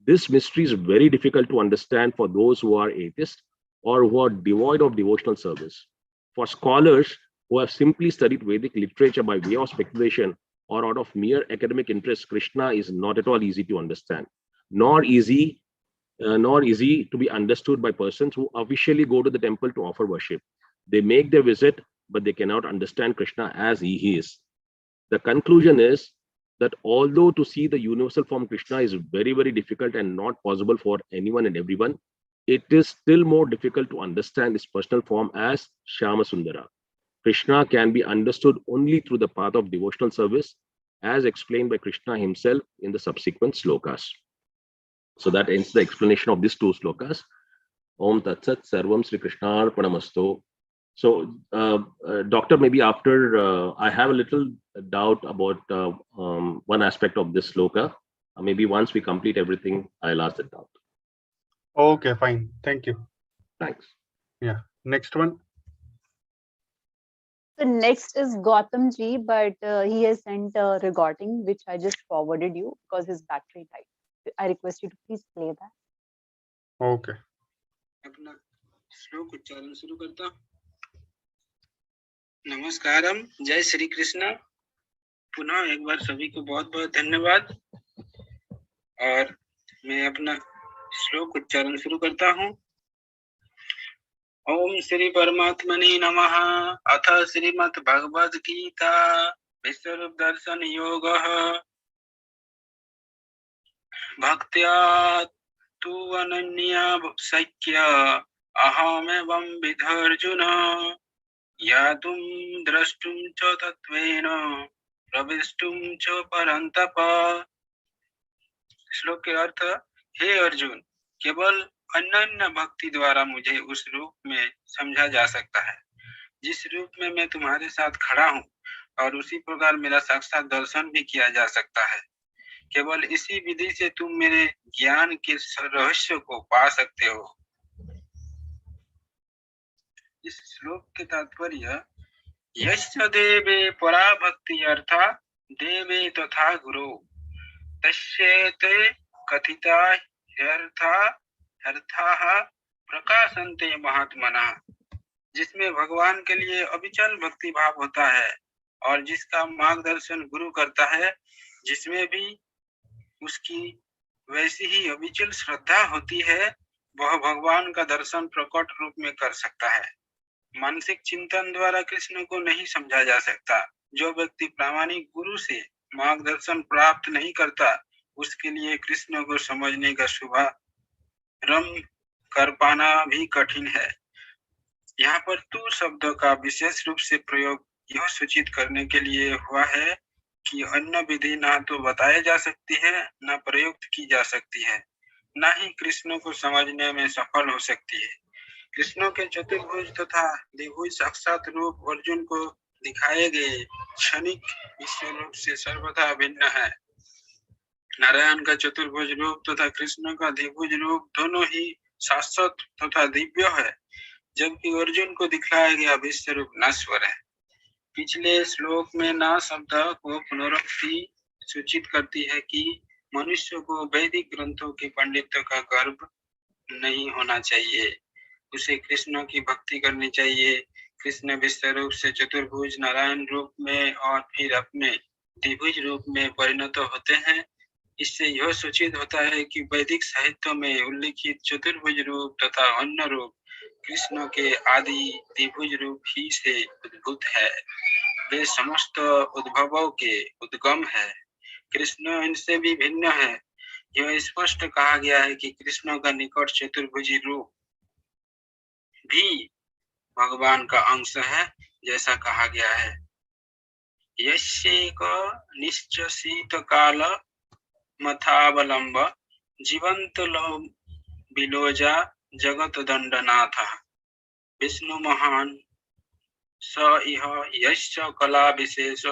This mystery is very difficult to understand for those who are atheists or who are devoid of devotional service. For scholars who have simply studied Vedic literature by way of speculation or out of mere academic interest, Krishna is not at all easy to understand, nor easy to be understood by persons who officially go to the temple to offer worship. They make their visit, but they cannot understand Krishna as he is. The conclusion is that although to see the universal form Krishna is very, very difficult and not possible for anyone and everyone, it is still more difficult to understand his personal form as Shyama Sundara. Krishna can be understood only through the path of devotional service, as explained by Krishna himself in the subsequent slokas. So that ends the explanation of these two slokas. Om Tat Sat Sarvam Sri Krishna Arpanamastu. So, Doctor, maybe after I have a little doubt about one aspect of this sloka. Maybe once we complete everything, I'll ask that doubt. Okay, fine. Thank you. Thanks. Yeah. Next one. So next is Gautam ji, but he has sent a recording which I just forwarded you because his battery died. I request you to please play that. Okay. अपना श्लोक उच्चारण शुरू करता हूँ। नमस्कारम, जय श्री कृष्ण। पुनः एक बार सभी को बहुत बहुत धन्यवाद। और मैं अपना श्लोक उच्चारण शुरू करता हूँ। ओम श्री परमात्मने नमः। अथ श्रीमद् भगवद गीता विश्वरूप दर्शन योगः भक्त्या तु अनन्या शक्य अहमेवं विधर्जुन यातुं द्रष्टुं च तत्त्वेन प्रवेष्टुं च परन्तप। श्लोक के अर्थ, हे अर्जुन, केवल अनन्य भक्ति द्वारा मुझे उस रूप में समझा जा सकता है जिस रूप में मैं तुम्हारे साथ खड़ा हूँ, और उसी प्रकार मेरा साक्षात दर्शन भी किया जा सकता है। केवल इसी विधि से तुम मेरे ज्ञान के रहस्य को पा सकते हो। इस श्लोक के तात्पर्य, यस्य देवे परा भक्ति अर्था देवे तथा गुरु तस्येते कथिता अर्थाः प्रकाशन्ते महात्मनः। जिसमें भगवान के लिए अविचल भक्ति भाव होता है और जिसका मार्गदर्शन गुरु करता है, जिसमें भी उसकी वैसी ही अविचल श्रद्धा होती है, वह भगवान का दर्शन प्रकट रूप में कर सकता है। मानसिक चिंतन द्वारा कृष्ण को नहीं समझा जा सकता। जो व्यक्ति प्रामाणिक गुरु से मार्गदर्शन प्राप्त नहीं करता, उसके लिए कृष्ण को समझने का शुभारंभ कर पाना भी कठिन है। यहाँ पर तू शब्द का विशेष रूप से प्रयोग यह सूचित करने के लिए हुआ है कि अन्य विधि ना तो बताई जा सकती है, न प्रयुक्त की जा सकती है, न ही कृष्ण को समझने में सफल हो सकती है। कृष्ण के चतुर्भुज तथा द्विभुज साक्षात रूप अर्जुन को दिखाए गए क्षणिक विश्व रूप से सर्वथा भिन्न है। नारायण का चतुर्भुज रूप तथा कृष्ण का द्विभुज रूप दोनों ही शाश्वत तथा दिव्य है, जबकि अर्जुन को दिखलाया गया विश्व रूप नश्वर है। पिछले श्लोक में ना शब्द को पुनरुक्ति सूचित करती है कि मनुष्य को वैदिक ग्रंथों के पंडित्व का गर्व नहीं होना चाहिए, उसे कृष्ण की भक्ति करनी चाहिए। कृष्ण विश्व रूप से चतुर्भुज नारायण रूप में और फिर अपने द्विभुज रूप में परिणत होते हैं। इससे यह सूचित होता है कि वैदिक साहित्य में उल्लिखित चतुर्भुज रूप तथा अन्य रूप कृष्ण के आदि द्विभुज रूप ही से उद्भूत है। वे समस्त उद्भवों के उद्गम है। कृष्ण इनसे भी भिन्न है। यह स्पष्ट कहा गया है कि कृष्ण का निकट चतुर्भुजी रूप भी भगवान का अंश है, जैसा कहा गया है। यस्येक निश्चसित काल मथावलंब जीवंत बिलोजा जगत दंडनाथ विष्णु महान स इह यस्य कला विशेष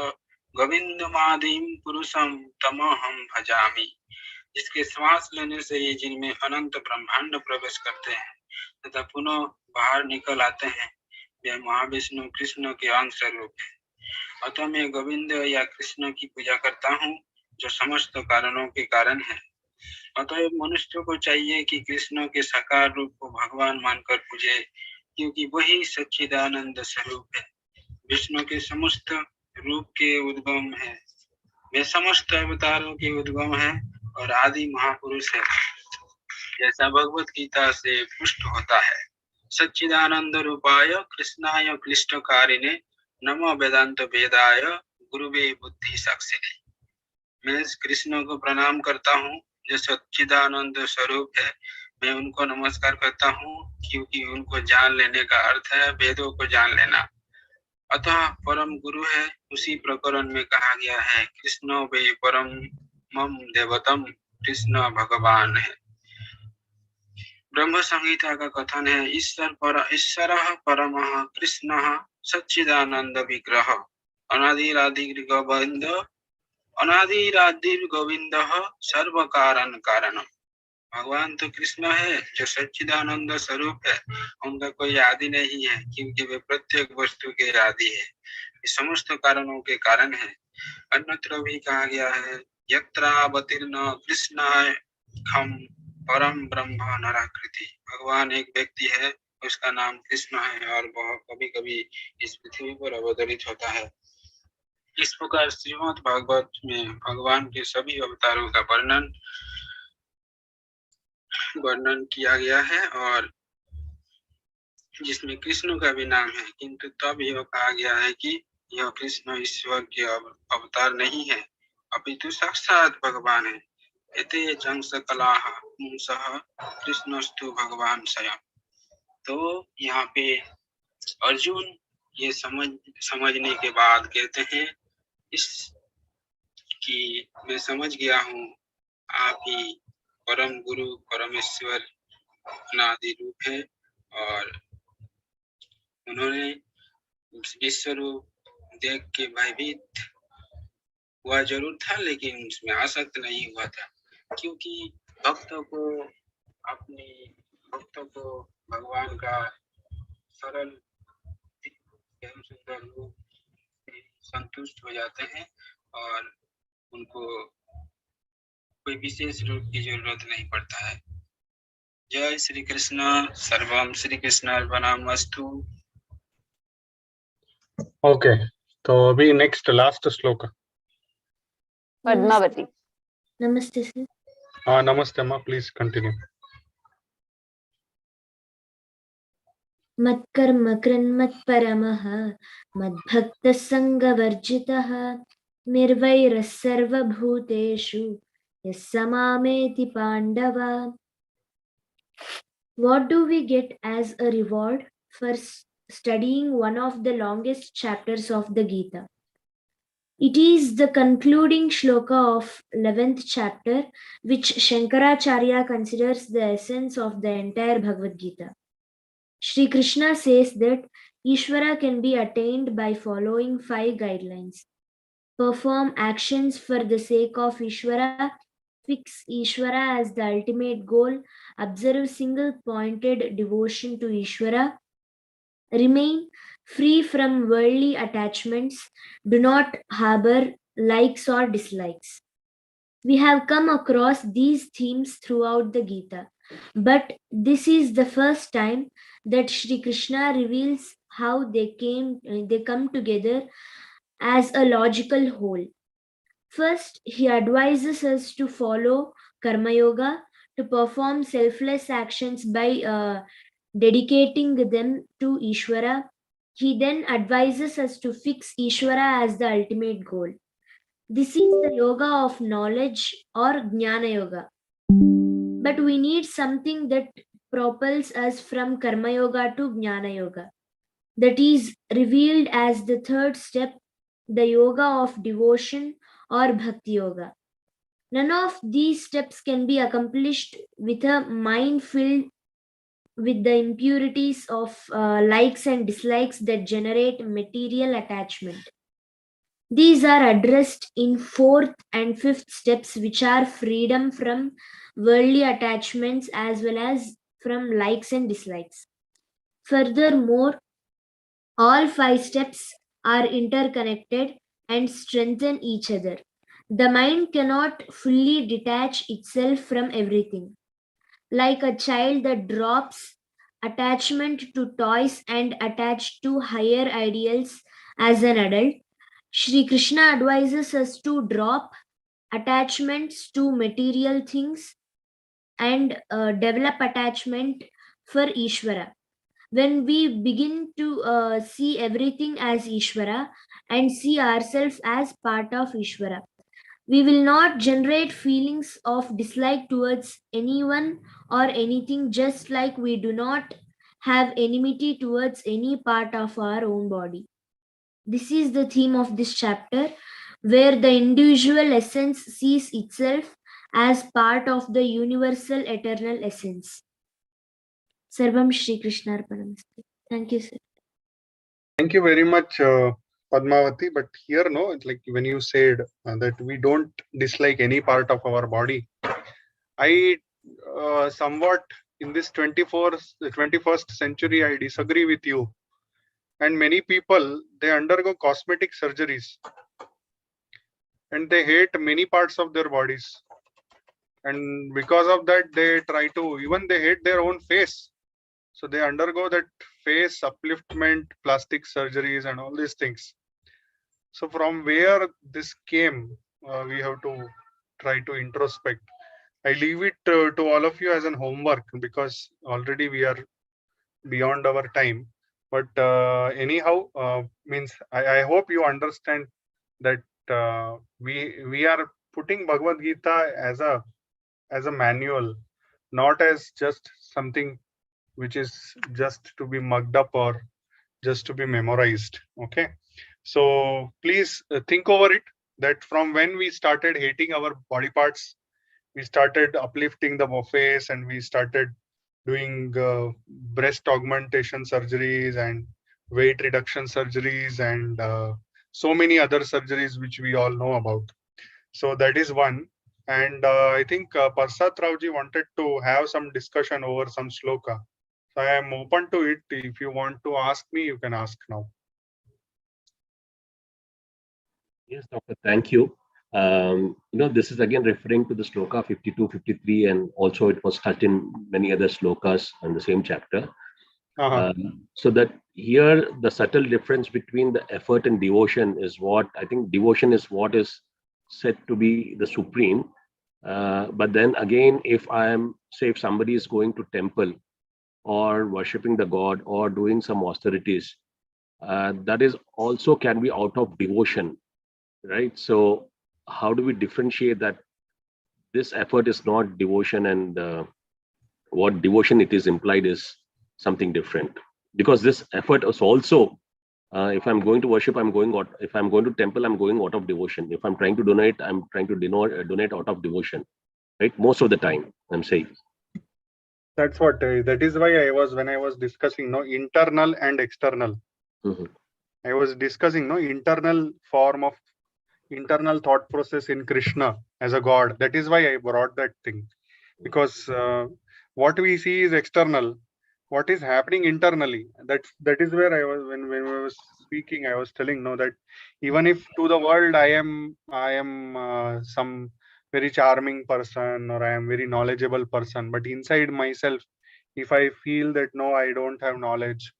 गोविंदमादिम पुरुषम तमहम भजामि। जिसके श्वास लेने से ही जिनमें अनंत ब्रह्मांड प्रवेश करते हैं तथा पुनः बाहर निकल आते हैं, वे महाविष्णु कृष्ण के अंश रूप है। अतः मैं गोविंद या कृष्ण की पूजा करता हूँ, जो समस्त कारणों के कारण है। अतः मनुष्य को चाहिए कि कृष्ण के साकार रूप को भगवान मानकर पूजे, क्योंकि वही सच्चिदानंद स्वरूप है। विष्णु के समस्त रूप के उद्गम है। वे समस्त अवतारों के उद्गम है और आदि महापुरुष है, जैसा भगवत गीता से पुष्ट होता है। सच्चिदानंद रूपाय कृष्णाय क्लिष्टकारिणे नमो वेदांत वेदाय गुरुवे बुद्धि साक्षिणे। मैं कृष्ण को प्रणाम करता हूँ, जो सच्चिदानंद स्वरूप है। मैं उनको नमस्कार करता हूँ, क्योंकि उनको जान लेने का अर्थ है वेदों को जान लेना। अतः परम गुरु है। उसी प्रकरण में कहा गया है, कृष्ण वे परम मम देवतम, कृष्ण भगवान है। ब्रह्म संहिता का कथन है, ईश्वर परमः कृष्णः सच्चिदानंद विग्रह अनादिरादिर गोविंदः सर्व कारण कारणम। भगवान तो कृष्ण है, जो सच्चिदानंद स्वरूप है। उनका कोई आदि नहीं है, क्योंकि वे प्रत्येक वस्तु के आदि है। ये समस्त कारणों के कारण है। अन्यत्र भी कहा गया है, यत्रावतीर्ण कृष्णाय खम परम ब्रह्म नराकृति। भगवान एक व्यक्ति है, उसका नाम कृष्ण है और वह कभी कभी इस पृथ्वी पर अवतरित होता है। इस प्रकार श्रीमद् भागवत में भगवान के सभी अवतारों का वर्णन किया गया है और जिसमें कृष्ण का भी नाम है, किंतु तब यह कहा गया है कि यह कृष्ण ईश्वर के अवतार नहीं है, अपितु साक्षात भगवान है। एते जंस कलाह पुंसः कृष्णस्तु भगवान स्वयं। तो यहाँ पे अर्जुन ये समझने के बाद कहते हैं इस कि मैं समझ गया हूँ आप ही परम गुरु परमेश्वर अनादि रूप है और उन्होंने विश्व रूप देख के भयभीत हुआ जरूर था, लेकिन उसमें आसक्त नहीं हुआ था, क्योंकि भक्तों को भगवान का सरल एवं सुंदर रूप संतुष्ट हो जाते हैं और उनको कोई विशेष रूप की जरूरत नहीं पड़ता है। जय श्री कृष्ण। सर्वम श्री कृष्ण अर्पणमस्तु। ओके, तो अभी नेक्स्ट लास्ट श्लोक। पद्मावती। नमस्ते सर। हाँ नमस्ते अम्मा, प्लीज कंटिन्यू। मत्कर्म कृन्मत्परमः मद्भक्तः संगवर्जितः निर्वैरः सर्वभूतेषु यः स मामेति Pandava. What do we get as a reward for studying one of the longest chapters of the Gita? It is the concluding shloka of 11th chapter, which Shankaracharya considers the essence of the entire Bhagavad Gita. Shri Krishna says that Ishvara can be attained by following 5 guidelines. Perform actions for the sake of Ishvara, fix Ishvara as the ultimate goal, observe single-pointed devotion to Ishvara, remain free from worldly attachments, do not harbor likes or dislikes. We have come across these themes throughout the Gita, but this is the first time that Shri Krishna reveals how they come together as a logical whole. First, he advises us to follow Karma Yoga, to perform selfless actions by dedicating them to Ishvara. He then advises us to fix Ishvara as the ultimate goal. This is the yoga of knowledge or Jnana Yoga. But we need something that propels us from Karma Yoga to Jnana Yoga. That is revealed as the third step, the yoga of devotion or Bhakti Yoga. None of these steps can be accomplished with a mind filled with the impurities of likes and dislikes that generate material attachment. These are addressed in 4th and 5th steps, which are freedom from worldly attachments as well as from likes and dislikes. Furthermore, all 5 steps are interconnected and strengthen each other. The mind cannot fully detach itself from everything. Like a child that drops attachment to toys and attached to higher ideals as an adult, Shri Krishna advises us to drop attachments to material things and develop attachment for Ishvara. When we begin to see everything as Ishvara and see ourselves as part of Ishvara, we will not generate feelings of dislike towards anyone or anything, just like we do not have enmity towards any part of our own body. This is the theme of this chapter, where the individual essence sees itself as part of the universal eternal essence. Sarvam Shri Krishna Arpanamastu. Thank you, sir. Thank you very much, Padmavati. But here, no, it's like when you said that we don't dislike any part of our body, I somewhat in this 21st century, I disagree with you. and many people, they undergo cosmetic surgeries and they hate many parts of their bodies. And because of that, they try to, even they hate their own face. So they undergo that face upliftment, plastic surgeries and all these things. So from where this came, we have to try to introspect. I leave it to all of you as an homework because already we are beyond our time. But anyhow, means I hope you understand that we are putting Bhagavad Gita as a manual, not as just something which is just to be mugged up or just to be memorized. Okay, so please think over it, that from when we started hating our body parts, we started uplifting the face and we started doing breast augmentation surgeries and weight reduction surgeries and so many other surgeries which we all know about. So that is one. And I think Parsat Ravji wanted to have some discussion over some shloka. So I am open to it. If you want to ask me, you can ask now. Yes, Doctor, thank you. This is again referring to the Shloka 52, 53, and also it was touched in many other Shlokas in the same chapter. So that here the subtle difference between the effort and devotion is what I think devotion is what is said to be the supreme. But then again, if if somebody is going to temple or worshipping the god or doing some austerities, that is also can be out of devotion, right? So how do we differentiate that this effort is not devotion and what devotion it is implied is something different? Because this effort is also, if I'm going to worship, I'm going out. If I'm going to temple, I'm going out of devotion. If I'm trying to donate, I'm trying to donate out of devotion, right? Most of the time, I'm saying. That's what, that is why when I was discussing, internal and external. I was discussing, internal form of internal thought process in Krishna as a god. That is why I brought that thing, because what we see is external. What is happening internally? That is where I was when I was speaking. I was telling that even if to the world I am some very charming person or I am very knowledgeable person, but inside myself, if I feel that no, I don't have knowledge,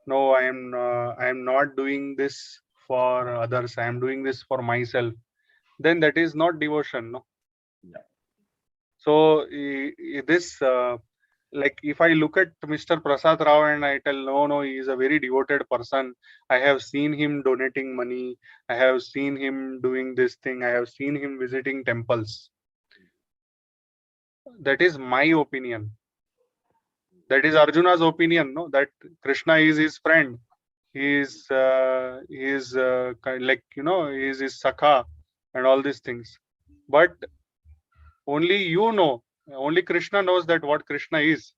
no, I am not doing this for others, I am doing this for myself, then that is not devotion, no. Yeah. So this like if I look at Mr. Prasad Rao and I tell no, he is a very devoted person, I have seen him donating money, I have seen him doing this thing, I have seen him visiting temples, that is my opinion. That is Arjuna's opinion, no, that Krishna is his friend, he is like he is his sakha and all these things. But only only Krishna knows that what Krishna is,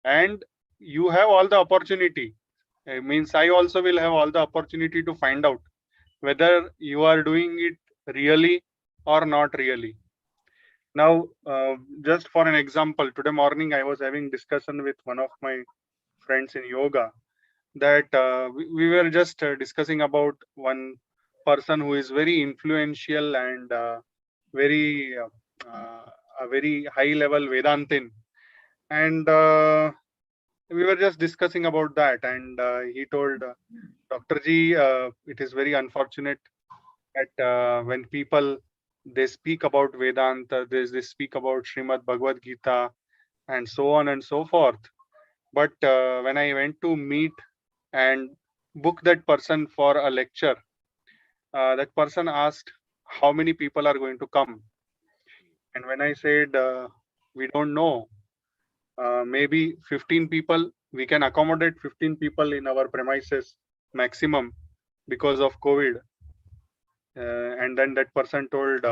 and you have all the opportunity. It means I also will have all the opportunity to find out whether you are doing it really or not really. Now, just for an example, today morning I was having discussion with one of my friends in yoga, that we were just discussing about one person who is very influential and very a very high level Vedantin, and we were just discussing about that, and he told Dr. Ji, it is very unfortunate that when people they speak about Vedanta, they speak about Srimad Bhagavad Gita and so on and so forth, but when I went to meet and book that person for a lecture, that person asked how many people are going to come, and when I said we don't know, maybe 15 people, we can accommodate 15 people in our premises maximum because of COVID. And then that person told,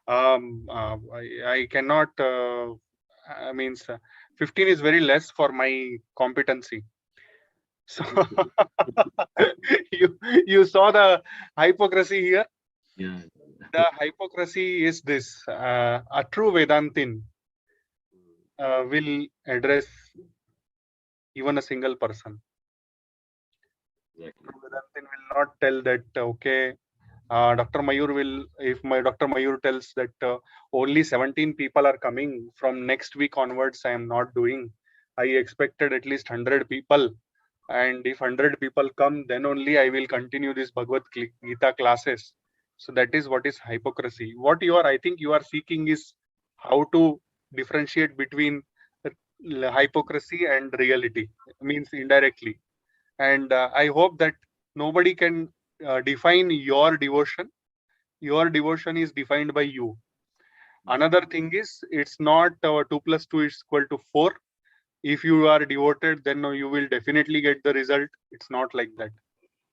I cannot, I means 15 is very less for my competency. So you saw the hypocrisy here. Yeah. The hypocrisy is this: a true Vedantin will address even a single person. Exactly. Vedantin will not tell that, okay, Dr. Mayur will, if my Dr. Mayur tells that only 17 people are coming from next week onwards, I am not doing. I expected at least 100 people. And if 100 people come, then only I will continue this Bhagavad Gita classes. So that is what is hypocrisy. What you are, I think you are seeking is how to differentiate between hypocrisy and reality, means indirectly. And I hope that nobody can define your devotion. Your devotion is defined by you. Another thing is, it's not 2 plus 2 is equal to 4. If you are devoted, then you will definitely get the result. It's not like that,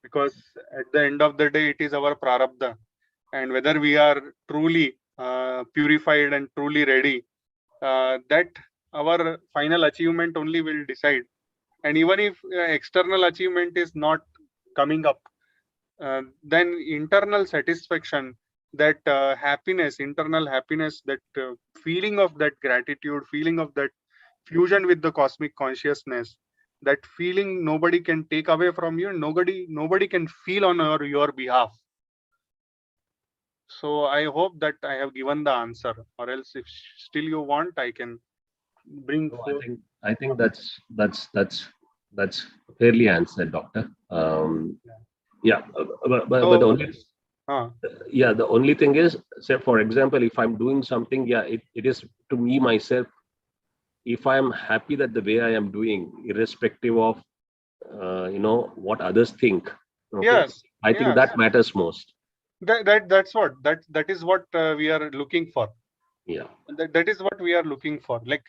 because at the end of the day, it is our prarabdha, and whether we are truly purified and truly ready, that our final achievement only will decide. And even if external achievement is not coming up, then internal satisfaction, that happiness, internal happiness, that feeling of that gratitude, feeling of that fusion with the cosmic consciousness, that feeling nobody can take away from you, and nobody can feel on your behalf. So I hope that I have given the answer, or else if still you want, I can bring No, forth. I think that's fairly answered, Doctor. Yeah, but the only yeah, the only thing is, say for example, if I'm doing something, yeah, it is to me myself. If I am happy that the way I am doing, irrespective of what others think, okay, Yes, I think yes. that matters most. That's what that is what we are looking for. Yeah. That is what we are looking for. Like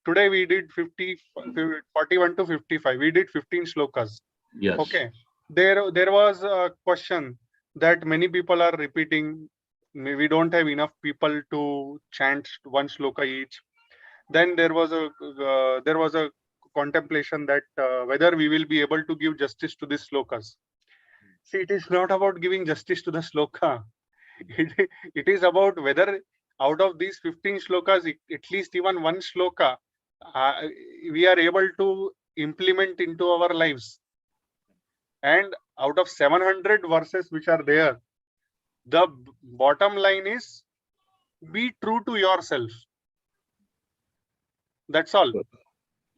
today we did 41 to 55. We did 15 shlokas. Yes. Okay. There was a question that many people are repeating. We don't have enough people to chant one shloka each. Then there was a contemplation that whether we will be able to give justice to these shlokas. See, it is not about giving justice to the shloka. It is about whether out of these 15 shlokas, at least even one shloka, we are able to implement into our lives. And out of 700 verses which are there, the bottom line is, be true to yourself. That's all.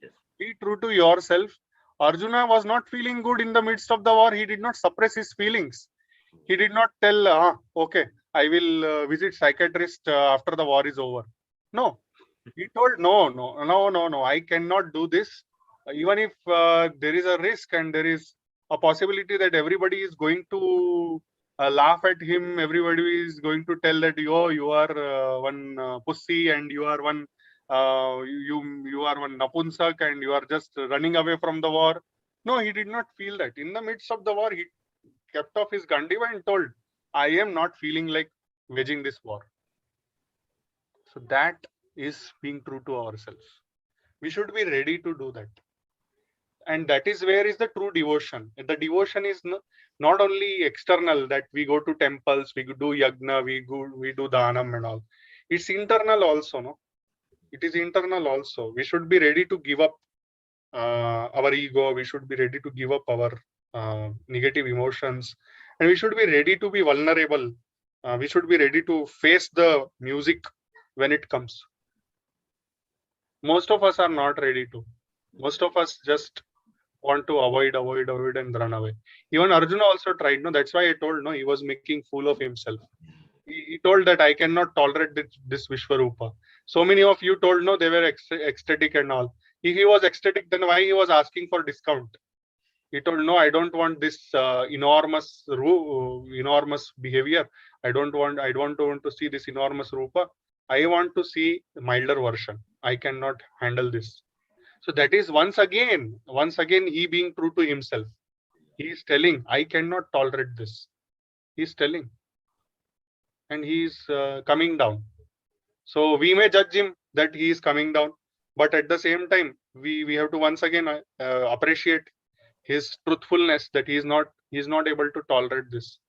Yes. Be true to yourself. Arjuna was not feeling good in the midst of the war. He did not suppress his feelings. He did not tell, okay, I will visit psychiatrist after the war is over. No, he told, no, I cannot do this. Even if there is a risk and there is a possibility that everybody is going to laugh at him, everybody is going to tell that, you are one pussy, and you are one you are one napunsak, and you are just running away from the war. No, he did not feel that. In the midst of the war, he kept off his gandiva and told, I am not feeling like waging this war. So that is being true to ourselves. We should be ready to do that. And that is where is the true devotion. The devotion is not only external, that we go to temples, we do yagna, we do dhanam and all. It's internal also, no? It is internal also. We should be ready to give up our ego. We should be ready to give up our negative emotions. And we should be ready to be vulnerable. We should be ready to face the music when it comes. Most of us are not ready to. Most of us just want to avoid and run away. Even Arjuna also tried. No, that's why I told. No, he was making fool of himself. He told that I cannot tolerate this Vishwarupa. So many of you told no, they were ecstatic and all. If he was ecstatic, then why he was asking for discount? He told no, I don't want this enormous behavior. I don't want to see this enormous rupa. I want to see the milder version. I cannot handle this. So that is once again he being true to himself. He is telling, I cannot tolerate this. He is telling, and he is coming down. So we may judge him that he is coming down, but at the same time, we have to once again appreciate his truthfulness, that he is not able to tolerate this.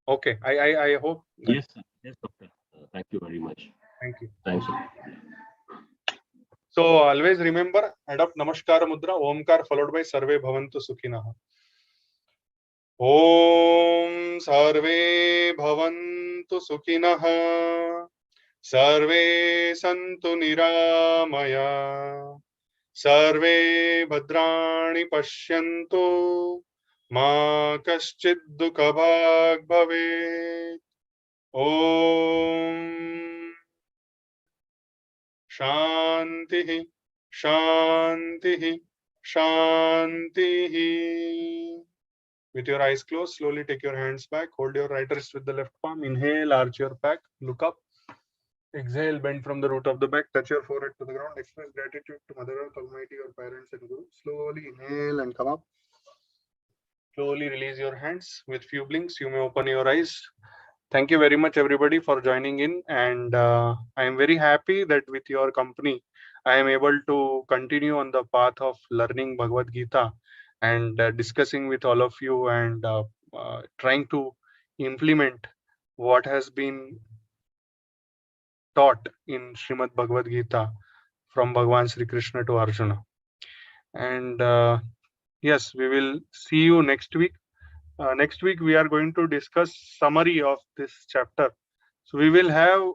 Okay, I hope. Yes, sir. Yes, Doctor. Thank you very much. Thank you. Thanks. So always remember, adopt Namaskara Mudra, Omkar followed by Sarve Bhavantu Sukhinah. Om Sarve Bhavantu Sukhinah. Sarve Santu Niramaya. Sarve Bhadrani Pashyantu. Ma Kaschid Dukha Bhag Bhavet. Om Shanti Shanti Shanti. With your eyes closed, slowly take your hands back. Hold your right wrist with the left palm. Inhale, arch your back, look up. Exhale, bend from the root of the back, touch your forehead to the ground. Express gratitude to Mother Earth, Almighty, your parents and Guru. Slowly inhale and come up. Slowly release your hands. With few blinks, you may open your eyes. Thank you very much, everybody, for joining in. And I am very happy that with your company, I am able to continue on the path of learning Bhagavad Gita and discussing with all of you and trying to implement what has been taught in Srimad Bhagavad Gita from Bhagavan Sri Krishna to Arjuna. And yes, we will see you next week. Next week, we are going to discuss summary of this chapter. So we will have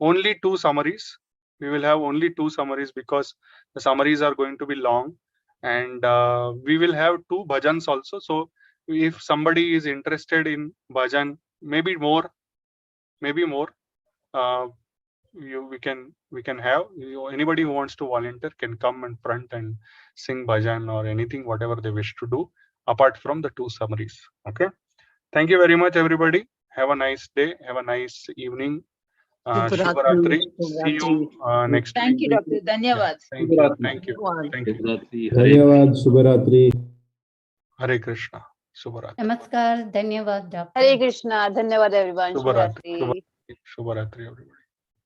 only two summaries. We will have only two summaries because the summaries are going to be long, and we will have two bhajans also. So if somebody is interested in bhajan, maybe more, we can have anybody who wants to volunteer can come in front and sing bhajan or anything, whatever they wish to do, apart from the two summaries. Okay. Thank you very much, everybody. Have a nice day. Have a nice evening. Shubharatri. See you next week. Thank you, Doctor. Dhanyavad. Thank you. Thank you. Thank you. धन्यवाद शुभरात्रि Hare Krishna. Shubharatri. Namaskar, Dhanyavad, Doctor. Hare Krishna. Dhanyavad everyone. Shubharatri. Shubharatri. Shubharatri, everybody.